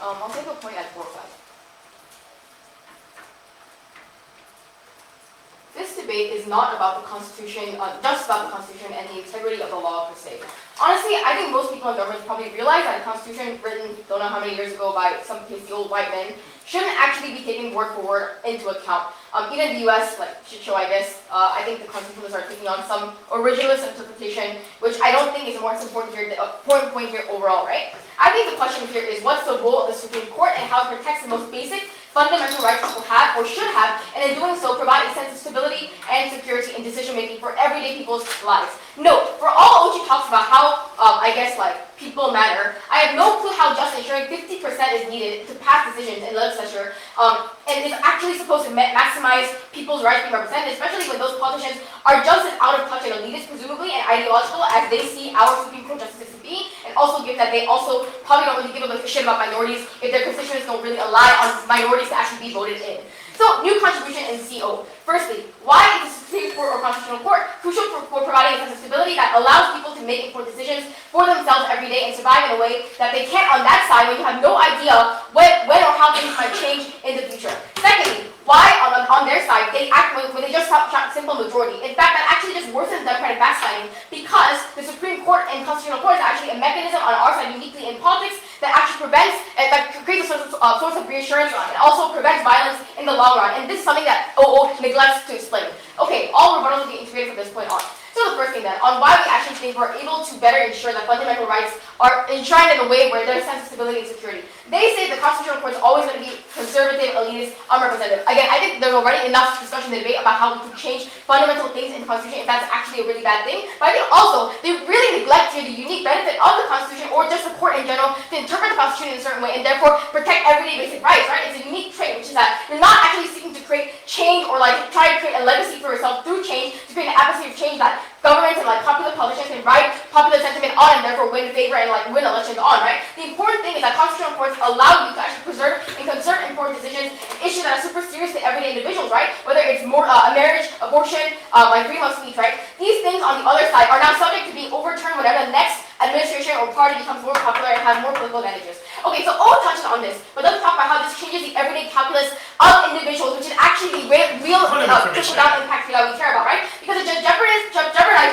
I'll take a point at 4-5. debate is not about the Constitution, just about the Constitution and the integrity of the law per se. Honestly, I think most people in government probably realize that a Constitution written don't know how many years ago by some pasty old white men shouldn't actually be taken word for word into account. Even the US, like shit show I guess, I think the Constitution are taking on some originalist interpretation, which I don't think is the most important here, the important point here overall, right? I think the question here is what's the role of the Supreme Court and how it protects the most basic fundamental rights people have or should have, and in doing so provide a sense of stability and security in decision making for everyday people's lives. Note, for all OG talks about how, I guess like, people matter, I have no clue how just ensuring 50% is needed to pass decisions in legislature, and is actually supposed to maximize people's rights being represented, especially when those politicians are just as out of touch and elitist, presumably, and ideological as they see our Supreme Court justices to be, and also given that they also probably don't really give a shit about minorities if their constituents don't really rely on minorities to actually be voted in. So, new contribution in CO. Firstly, why is the Supreme Court or Constitutional Court crucial for providing a sense of stability that allows people to make important decisions for themselves every day and survive in a way that they can't on that side when you have no idea when or how things might change in the future? Secondly, why on their side they act when they just have simple majority? In fact, that actually just worsens democratic backsliding because the Supreme Court and Constitutional Court is actually a mechanism on our side uniquely in politics that actually prevents, that creates a source of reassurance and also prevents violence in the long run. And this is something that OO neglects to explain. Okay, all rebuttals will be integrated from this point on. So the first thing then, on why we actually think we're able to better ensure that fundamental rights are enshrined in a way where there's a sense of stability and security. They say the Constitutional Court is always going to be conservative, elitist, unrepresentative. Again, I think there's already enough discussion and debate about how we can change fundamental things in the Constitution if that's actually a really bad thing. But I think also, they really neglect here the unique benefit of the Constitution or just the court in general to interpret the Constitution in a certain way and therefore protect everyday basic rights, right? It's a unique trait, which is that you're not actually seeking to create change or like try to create a legacy for yourself through change, to create an atmosphere of change that governments and like popular politicians can write popular sentiment on and therefore win favor and like win elections on, right? The important thing is that constitutional courts allow you to actually preserve and concern important decisions, issues that are super serious to everyday individuals, right? Whether it's more a marriage, abortion, like freedom of speech, right? These things on the other side are now subject to being overturned whenever the next administration or party becomes more popular and has more political advantages. Okay, so O touches on this, but doesn't talk about how this changes the everyday calculus of individuals, which is actually the real trickle-down impact that we care about, right? Because it jeopardizes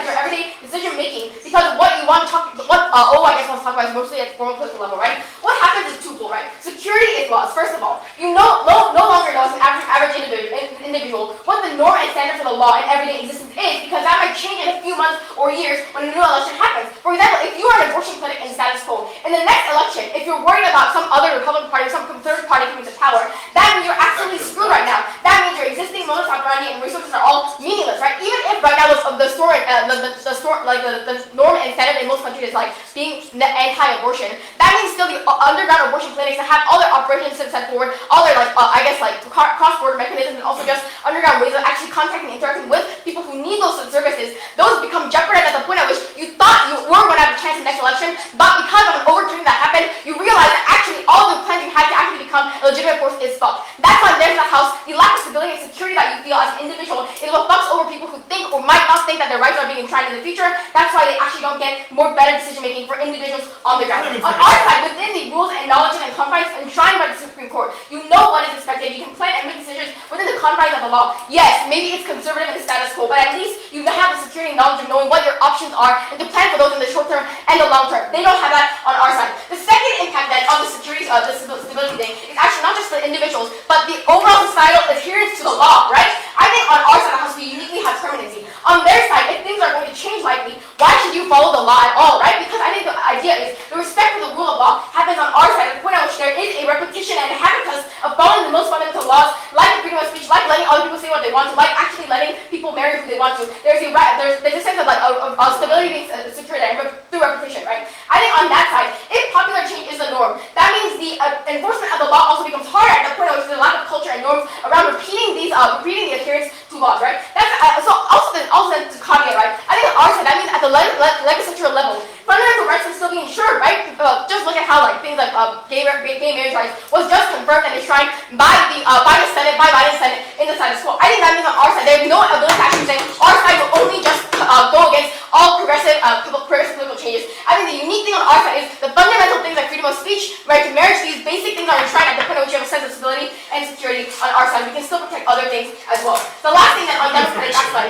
your everyday decision making because what you want to talk, I guess wants to talk about is mostly at formal political level, right? What happens is twofold, right? Security is lost. First of all, you no longer know as an average individual what the norm and standard for the law in everyday existence is because that might change in a few months or years when a new election happens. For example, if you are an abortion clinic in status quo, in the next election, if you're worried about some other Republican Party or some third party coming to power, that means you're absolutely screwed right now. That means your existing modus operandi and resources are all meaningless, right? Even if right now the norm and standard in most countries is like being anti-abortion, that means still the underground abortion clinics that have all their operations set forward, all their cross-border mechanisms, and also just underground ways of actually contacting and interacting with people who need those services. Those become jeopardized at the point at which you thought you were going to have a chance in the next election, but because of an overturning that happened, you realize that actually all the plans you had to actually become a legitimate force is fucked. That's why there's the house. The lack of stability and security that you feel as an individual is what fucks over people who think or might not think that their rights are being enshrined in the future. That's why they actually don't get more better decision making for individuals on the ground. On our side, within the rules and knowledge and confines enshrined by the Supreme Court, you know what is expected. You can plan and make decisions within the confines of the law. Yes, maybe it's conservative in the status quo, but at least you have the security and knowledge of knowing what your options are and to plan for those in the short term and the long term. They don't have that on our side. The second impact then of the security, the stability thing is actually not just for individuals, but the overall societal adherence to the law, right? I think on our side of the house we uniquely have permanency. On their side, if things are going to change likely, why should you follow the law at all, right? Because I think the idea is the respect for the rule of law happens on our side at the point at which there is a repetition and a habitus of following the most fundamental laws, like the freedom of speech, like letting other people say what they want to, like actually letting people marry who they want to. There's a sense of like of stability being secured through repetition, right? I think on that side, if popular change is the norm, that means the enforcement of the law also becomes harder at the point at which there's a lack of culture and norms around repeating the adherence to laws, right? That's so also to caveat, right? I think on our side, that means at the legislature level, fundamental rights can still be ensured, right? Just look at how like things like gay marriage rights was just confirmed and enshrined by the Senate, by Biden's Senate in the status quo. I think that means on our side, there's no ability to actually say our side will only just go against all progressive political changes. I think the unique thing on our side is the fundamental things like freedom of speech, right to marriage, these basic things are enshrined at the point at which you have a sense of stability and security on our side. We can still protect other things as well. The last thing that on democratic backsliding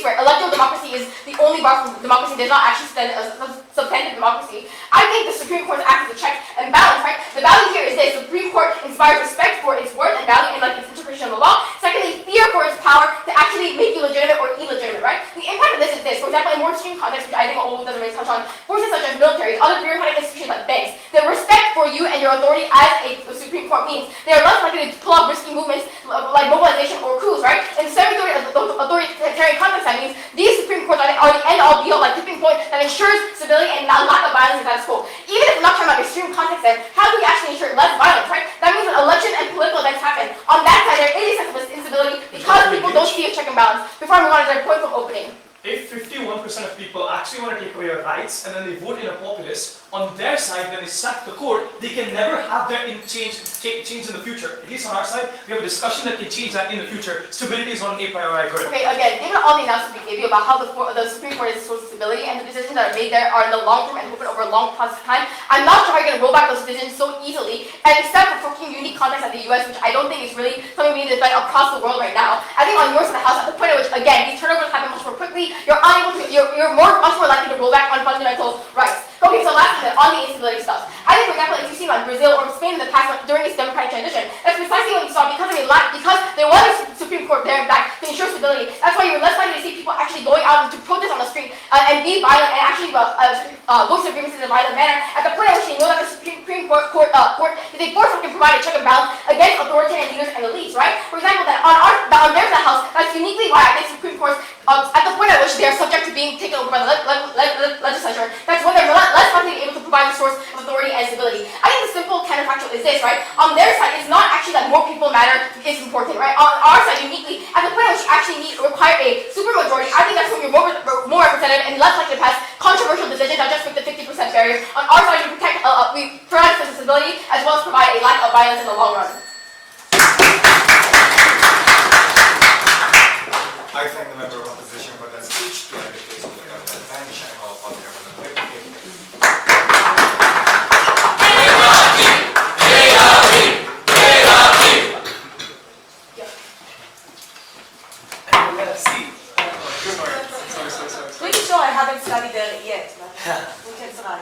case where electoral democracy is the only bar for democracy, there's not actually substantive democracy, I think the Supreme Court acts as a check and balance, right? The value here is that the Supreme Court inspires respect for its worth and value and like its interpretation of the law. Secondly, fear for its power to actually make you legitimate or illegitimate, right? The impact of this is this. For example, in more extreme contexts, which I think all doesn't really touch on, forces such as militaries, other bureaucratic institutions like banks, the respect for you and your authority as a Supreme Court means they are less likely to pull up risky movements like mobilization or coups, right? In the authoritarian context, that means these Supreme Courts are the end-all be-all like tipping point that ensures stability and lack of violence in that scope. Even if we're not talking about extreme context, then how do we actually ensure less violence, right? That means when election and political events happen, on that side there is a sense of instability because people don't see a check and balance. Before I move on to their point of opening. If 51% of people actually want to take away your rights and then they vote in a populist, on their side, when they sack the court, they can never have that change in the future. At least on our side, we have a discussion that can change that in the future. Stability is not an a priori good. Okay, again, given all the announcements we gave you about how the Supreme Court is a source of stability and the decisions that are made there are in the long term and open over a long process of time, I'm not sure how you're going to roll back those decisions so easily, and except for unique context of the US, which I don't think is really something we need to defend across the world right now. I think on your side of the house, at the point at which, again, these turnovers happen much more quickly, you're much more likely to roll back on fundamental rights. Okay, so last minute, on the instability stuff. I think, for example, if you've seen like Brazil or Spain in the past, like, during this democratic transition, that's precisely what you saw because there was a Supreme Court there back to ensure stability. That's why you were less likely to see people actually going out to protest on the street and be violent and actually voice their grievances in a violent manner. At the point at which they know that the Supreme Court is a force that can provide a check and balance against authoritarian leaders and elites, right? For example, that on their house, that's uniquely why I think Supreme Courts, at the point at which they are subject to being taken over by the legislature, that's when they're less likely to be able to provide a source of authority and stability. I think the simple counterfactual is this, right? On their side, it's not actually that more people matter is important, right? On our side, uniquely, at the point at which you actually require a supermajority, I think that's when you're more representative and less likely to pass controversial decisions that just with the 50% barrier. On our side, we provide a sense of stability as well as provide a lack of violence in the long run. I thank the member of opposition for that speech. To end the case of the government bench, I call upon the government to Pretty sure I haven't studied there yet, but we can try.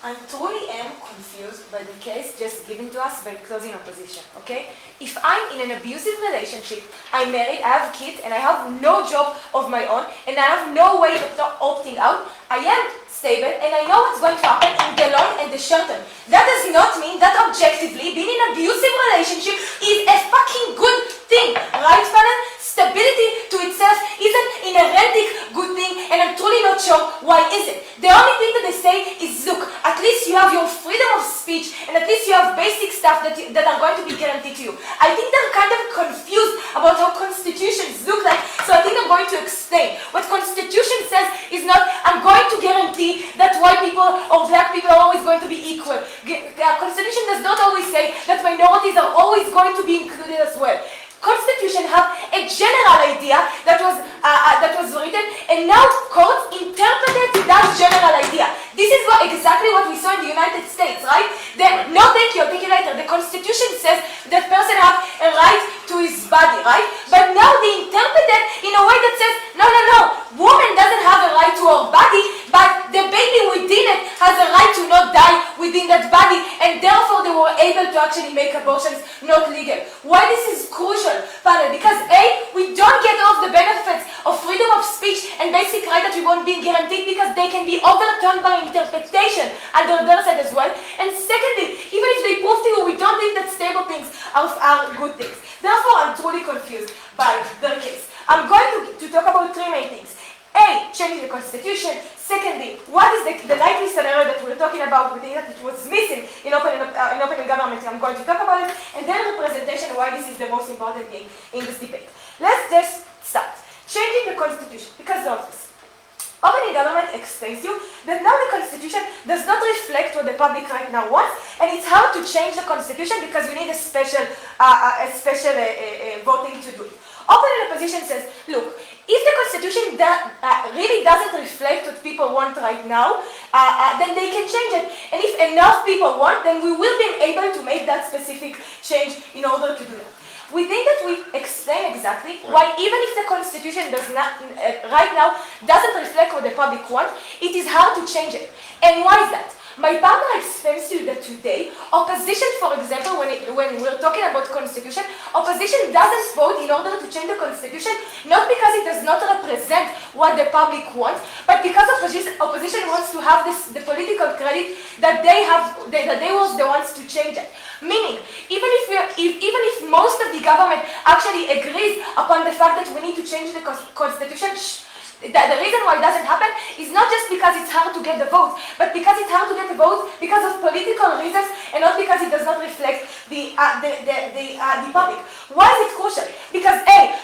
I truly am confused by the case just given to us by closing opposition, okay? If I'm in an abusive relationship, I'm married, I have kids, and I have no job of my own, and I have no way of opting out, I am stable, and I know what's going to happen in the long and the short term. That does not mean that objectively being in an abusive relationship is a fucking good thing, right, Fanan? Stability to itself isn't inherently good thing, and I'm truly not sure why is it. The only thing that they say is, look, at least you have your freedom of speech, and at least you have basic stuff that are going to be guaranteed to you. I think they're kind of confused about how constitutions look like, so I think I'm going to explain. What constitution says is not, I'm going to guarantee that white people or black people are always going to be equal. Constitution does not always say that minorities are always going to be included as well. Constitution have a general idea that was written, and now courts interpreted that general idea. This is exactly what we saw in the United States, right? No, thank you, I'll take it later. The Constitution says that person have a right to his body, right? But now they interpret it in a way that says, no, woman doesn't have a right to her body, but the baby within it has a right to not die within that body, and therefore they were able to actually make abortions not legal. Why this is crucial, panel? Because A, we don't get off the benefits of freedom of speech and basic right that we won't be guaranteed because they can be overturned by interpretation under their side as well. And secondly, even if they prove to you, we don't think that stable things are good things. Therefore, I'm truly confused by their case. I'm going to talk about three main things. A, changing the constitution. Secondly, what is the likely scenario that we're talking about with that it was missing in open government? I'm going to talk about it, and then representation, why this is the most important thing in this debate. Let's just start. Changing the constitution, because of this. Open government explains you that now the constitution does not reflect what the public right now wants, and it's hard to change the constitution because we need a special voting to do it. Open opposition says, look, If the constitution really doesn't reflect what people want right now, then they can change it. And if enough people want, then we will be able to make that specific change in order to do that. We think that we explain exactly why even if the constitution does not, right now, doesn't reflect what the public wants, it is hard to change it. And why is that? My partner explains to you that today, opposition, for example, when we're talking about constitution, opposition doesn't vote in order to change the constitution, not because it does not represent what the public wants, but because opposition wants to have the political credit that they were the ones to change it. Meaning, even if most of the government actually agrees upon the fact that we need to change the constitution, the reason why it doesn't happen is not just because it's hard to get the vote, but because it's hard to get the vote because of political reasons and not because it does not reflect the public. Why is it crucial? Because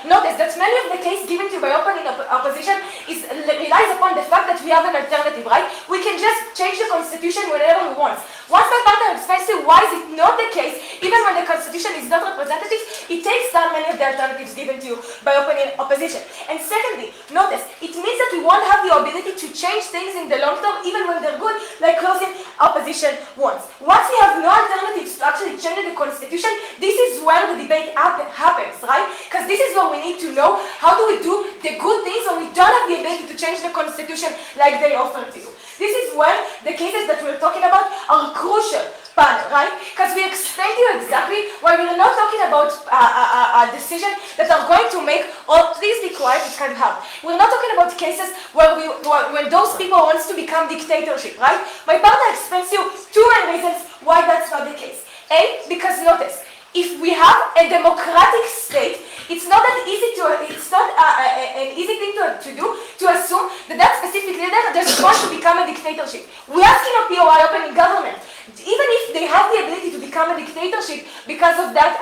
notice that many of the cases given to by open opposition relies upon the fact that we have an alternative, right? We can just change the constitution whenever we want. Once my partner explains to you why is it not the case, even when the constitution is not representative, it takes down many of the alternatives given to you by open opposition. And secondly, notice, it means that we won't have the ability to change things in the long term, even when they're good, like closing opposition wants. Once we have no alternatives to actually change the constitution, this is where the debate happens, right? Because this is where we need to know how do we do the good things when we don't have the ability to change the constitution like they offer to you. This is where the cases that we're talking about are crucial, right? Because we explain to you exactly why we're not talking about a decision that are going to make, or please be quiet, it's kind of hard. We're not talking about cases where when those people want to become dictatorship, right? My partner explains to you two main reasons why that's not the case. A, because notice, if we have a democratic state, it's not an easy thing to do to assume that that specific leader just wants to become a dictatorship. We ask in a POI open in government, even if they have the ability to become a dictatorship because of that,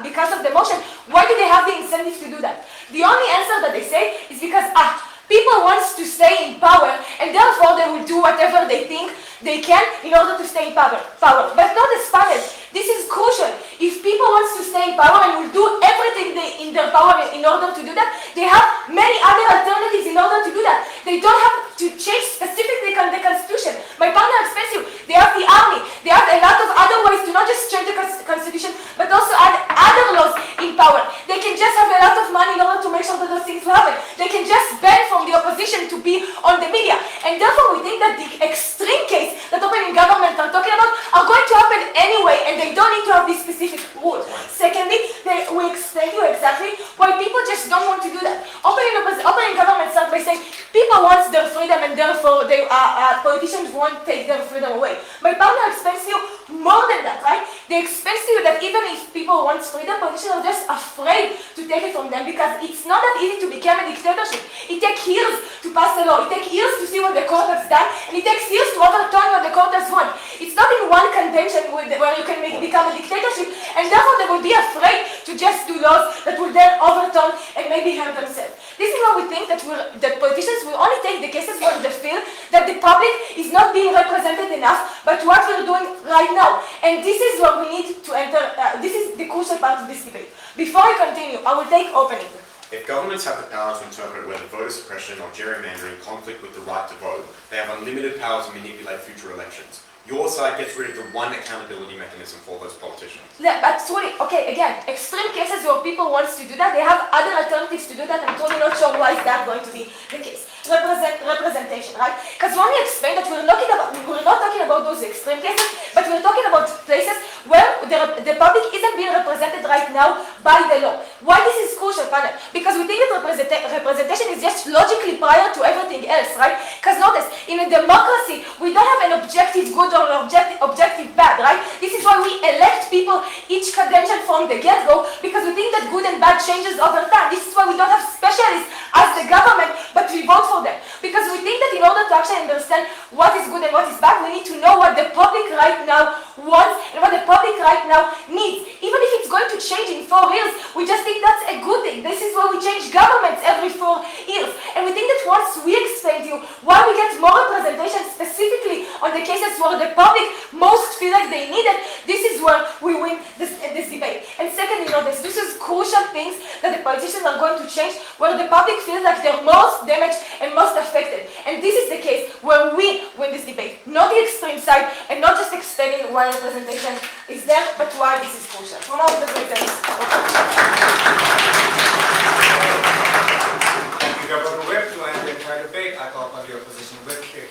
because of the motion, why do they have the incentive to do that? The only answer that they say is because people want to stay in power, and therefore they will do whatever they think they can in order to stay in power. But notice, parents, this is crucial. If people want to stay in power and will do everything in their power in order to do that, they have many other alternatives in order to do that. They don't have to change specifically the constitution. My partner explains to you, they have the army, they have a lot of other ways to not just change the constitution, but also add other laws in power. They can just have a lot of money in order to make sure that those things will happen. They can just ban from the opposition to be on the media. And therefore we think that the extreme case that open in government are talking about are going to happen anyway, and they don't need to have these specific rules. Secondly, we explain to you exactly why people just don't want to do that. Open in government starts by saying people want their freedom and therefore politicians won't take their freedom away. My partner explains to you more than that, right? They explain to you that even if people want freedom, politicians are just afraid to take it from them because it's not that easy to become a dictatorship. It takes years to pass a law, it takes years to see what the court has done, and it takes years to overturn what the court has won. It's not in one convention where you can become a dictatorship, and therefore they will be afraid to just do laws that will then overturn and maybe hurt themselves. This is why we think that politicians will only take the cases where they feel that the public is not being represented enough by what we're doing right now. And this is where we need to enter, this is the crucial part of this debate. Before I continue, I will take opening. If governments have the power to interpret whether voter suppression or gerrymandering conflict with the right to vote, they have unlimited power to manipulate future elections. Your side gets rid of the one accountability mechanism for those politicians. Yeah, but sorry, okay, again, extreme cases where people want to do that, they have other alternatives to do that. I'm totally not sure why is that going to be the case. Representation, right? Because when we explain that we're not talking about those extreme cases, but we're talking about places where the public isn't being represented right now by the law. Why this is crucial, panel? Because we think that representation is just logically prior to everything else, right? Because notice, in a democracy, we don't have an objective good or objective bad, right? This is why we elect people each convention from the get-go, because we think that good and bad changes over time. This is why we don't have specialists as the government, but we vote for them. Because we think that in order to actually understand what is good and what is bad, we need to know what the public right now wants and what the public right now needs. Even if it's going to change in 4 years, we just think that's a good thing. This is why we change governments every 4 years. And we think that once we explain to you why we get more representation specifically on the cases where the public most feel like they need it, this is where we win this debate. And secondly, notice, this is crucial things that the politicians are going to change where the public feels like they're most damaged and most affected. And this is the case where we win this debate, not the extreme side, and not just explaining why representation is there, but why this is crucial. From all the reasons. Thank you, Governor Whip. To end the entire debate, I call upon the opposition whip here.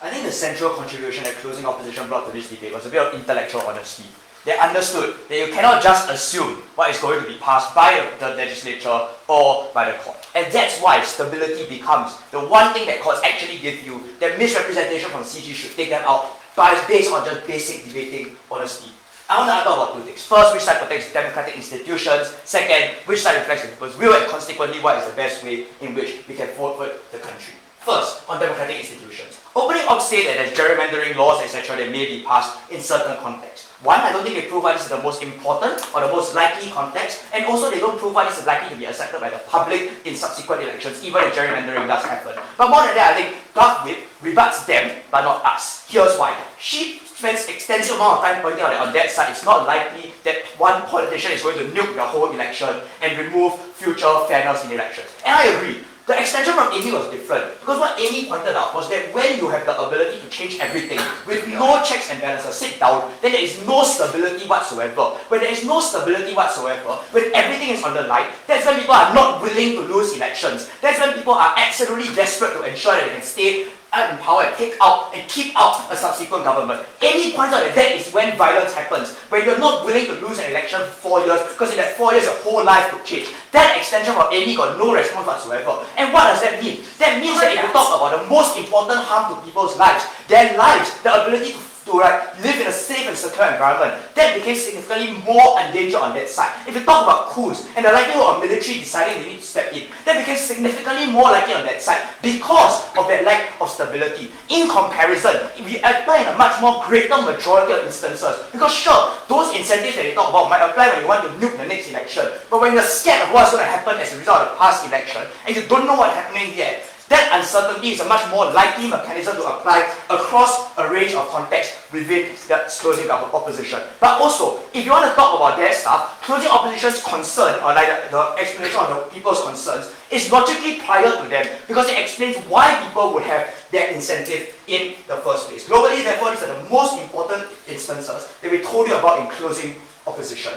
I think the central contribution that closing opposition brought to this debate was a bit of intellectual honesty. They understood that you cannot just assume what is going to be passed by the legislature or by the court. And that's why stability becomes the one thing that courts actually give you, that misrepresentation from CG should take them out, but it's based on just basic debating honesty. I want to talk about two things. First, which side protects democratic institutions. Second, which side reflects the people's will, and consequently, what is the best way in which we can forward the country. First, on democratic institutions. Opening up state that there's gerrymandering laws, etc. that may be passed in certain contexts. One, I don't think they prove why this is the most important or the most likely context, and also they don't prove why this is likely to be accepted by the public in subsequent elections, even if gerrymandering does happen. But more than that, I think Gov Whip rebuts them, but not us. Here's why. She spends extensive amount of time pointing out that on that side, it's not likely that one politician is going to nuke the whole election and remove future fairness in elections. And I agree. The extension from Amy was different, because what Amy pointed out was that when you have the ability to change everything with no checks and balances, sit down, then there is no stability whatsoever. When there is no stability whatsoever, when everything is on the line, that's when people are not willing to lose elections. That's when people are absolutely desperate to ensure that they can stay in power and take out and keep out a subsequent government. Amy points out that is when violence happens, when you're not willing to lose an election for 4 years, because in that 4 years your whole life could change. That extension from Amy got no response whatsoever. And what does that mean? That means that if you talk about the most important harm to people's lives, their lives, the ability to live in a safe and secure environment, that became significantly more endangered on that side. If you talk about coups and the likelihood of military deciding they need to step in, that became significantly more likely on that side because of that lack of stability. In comparison, we apply in a much more greater majority of instances, because sure, those incentives that you talk about might apply when you want to nuke the next election, but when you're scared of what's going to happen as a result of the past election, and you don't know what's happening yet, that uncertainty is a much more likely mechanism to apply across a range of contexts within the closing of opposition. But also, if you want to talk about that stuff, closing opposition's concern, or like the explanation of the people's concerns, is logically prior to them, because it explains why people would have that incentive in the first place. Globally, therefore, these are the most important instances that we told you about in closing opposition.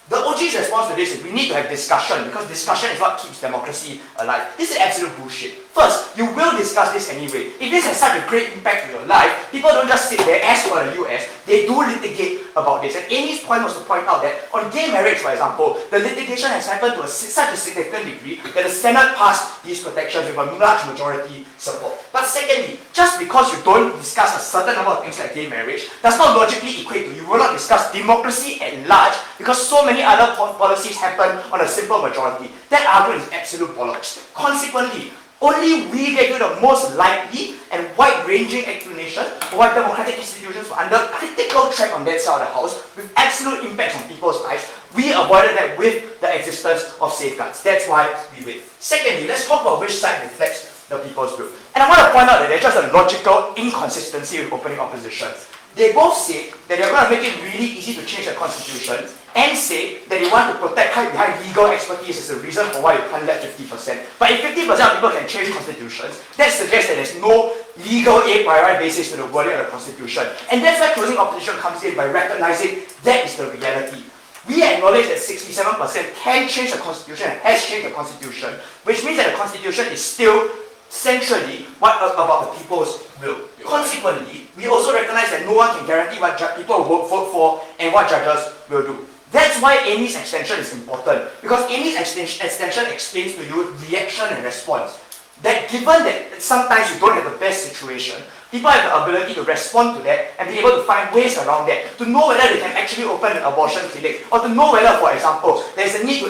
The OG's response to this is we need to have discussion, because discussion is what keeps democracy alive. This is absolute bullshit. First, you will discuss this anyway. If this has such a great impact in your life, people don't just sit there, as for the US, they do litigate about this. And Amy's point was to point out that on gay marriage, for example, the litigation has happened to such a significant degree that the Senate passed these protections with a large majority support. But secondly, just because you don't discuss a certain number of things like gay marriage, does not logically equate to you will not discuss democracy at large, because so many other policies happen on a simple majority. That argument is absolute bollocks. Consequently, only we gave you the most likely and wide-ranging explanation for why democratic institutions were under critical threat on that side of the house, with absolute impacts on people's lives. We avoided that with the existence of safeguards. That's why we win. Secondly, let's talk about which side reflects the people's will. And I want to point out that there's just a logical inconsistency with opening opposition. They both say that they're going to make it really easy to change the constitution, and say that they want to protect hide behind legal expertise as a reason for why you can't let 50%. But if 50% of people can change constitutions, that suggests that there's no legal a priori basis to the wording of the constitution. And that's why closing opposition comes in, by recognizing that is the reality. We acknowledge that 67% can change the constitution and has changed the constitution, which means that the constitution is still centrally about the people's will. Consequently, we also recognize that no one can guarantee what people will vote for and what judges will do. That's why Amy's extension is important, because Amy's extension explains to you reaction and response. That given that sometimes you don't have the best situation, People have the ability to respond to that and be able to find ways around that, to know whether they can actually open an abortion clinic, or to know whether, for example, there's a need to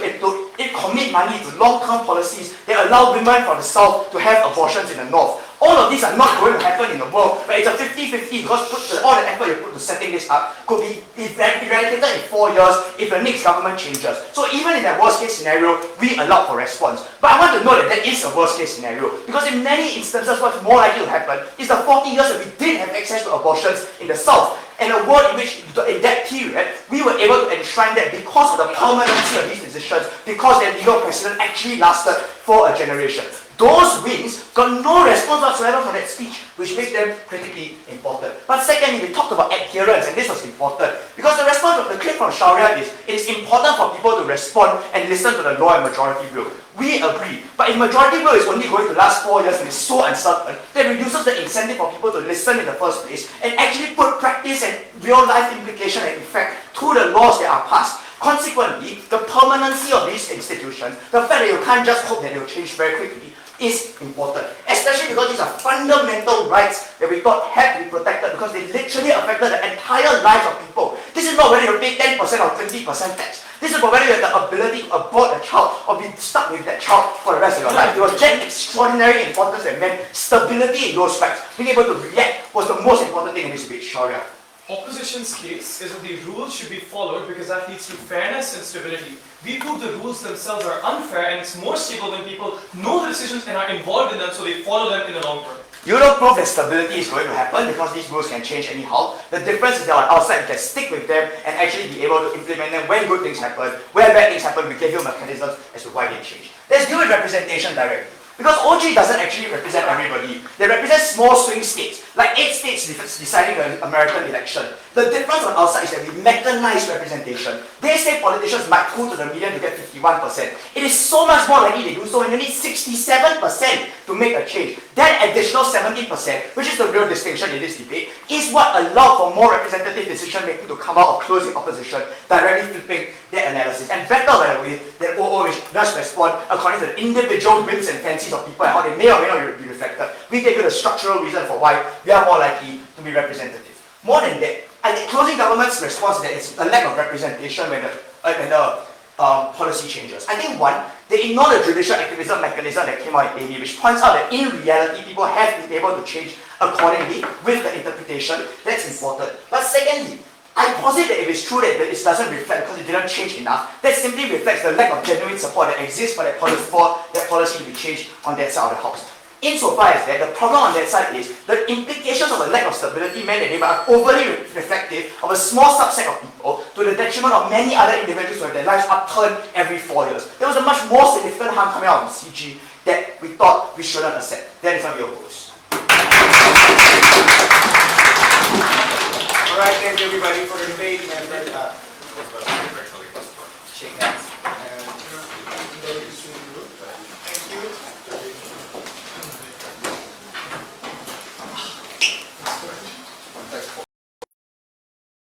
commit money to long-term policies that allow women from the south to have abortions in the north. All of these are not going to happen in the world, but it's a 50-50 because all the effort you put to setting this up could be eradicated in 4 years if the next government changes. So even in that worst case scenario, we allow for response. But I want to know that there is a worst case scenario, because in many instances what's more likely to happen is the 40 years that we did have access to abortions in the south, and a world in which in that period we were able to enshrine that because of the permanency of these decisions, because their legal precedent actually lasted for a generation. Those wins got no response whatsoever from that speech, which makes them critically important. But secondly, we talked about adherence, and this was important, because the response of the claim from Sharia is, it is important for people to respond and listen to the law and majority will. We agree, but if majority will is only going to last 4 years and is so uncertain, that reduces the incentive for people to listen in the first place, and actually put practice and real life implication and effect to the laws that are passed. Consequently, the permanency of these institutions, the fact that you can't just hope that they will change very quickly, is important, especially because these are fundamental rights that we thought had to be protected because they literally affected the entire lives of people. This is not whether you pay 10% or 20% tax. This is about whether you have the ability to abort a child or be stuck with that child for the rest of your life. It was that extraordinary importance that meant stability in those rights. Being able to react was the most important thing in this debate, Sharia. Opposition's case is that the rules should be followed because that leads to fairness and stability. We prove the rules themselves are unfair and it's more stable when people know the decisions and are involved in them, so they follow them in the long term. You don't prove that stability is going to happen because these rules can change anyhow. The difference is that on outside you can stick with them and actually be able to implement them when good things happen. Where bad things happen, we give you mechanisms as to why they change. Let's deal with representation directly. Because OG doesn't actually represent everybody. They represent small swing states, like 8 states deciding an American election. The difference on outside is that we mechanize representation. They say politicians might pull to the median to get 51%. It is so much more likely they do so when you need 67% to make a change. That additional 70%, which is the real distinction in this debate, is what allowed for more representative decision making to come out of closing opposition, directly flipping their analysis. And better, by the way, that OO which does respond according to the individual whims and fancies of people and how they may or may not be reflected. We give you the structural reason for why we are more likely to be representative. More than that, I think closing government's response to that is a lack of representation when the policy changes. I think one, they ignore the judicial activism mechanism that came out in AB, which points out that in reality people have been able to change accordingly with the interpretation. That's important. But secondly, I posit that if it's true that it doesn't reflect because it didn't change enough, that simply reflects the lack of genuine support that exists for that policy to be changed on that side of the house. Insofar as that, the problem on that side is the implications of a lack of stability meant that they were overly reflective of a small subset of people to the detriment of many other individuals who have their lives upturned every 4 years. There was a much more significant harm coming out of CG that we thought we shouldn't accept. That is what we oppose. Alright, thanks everybody for the debate.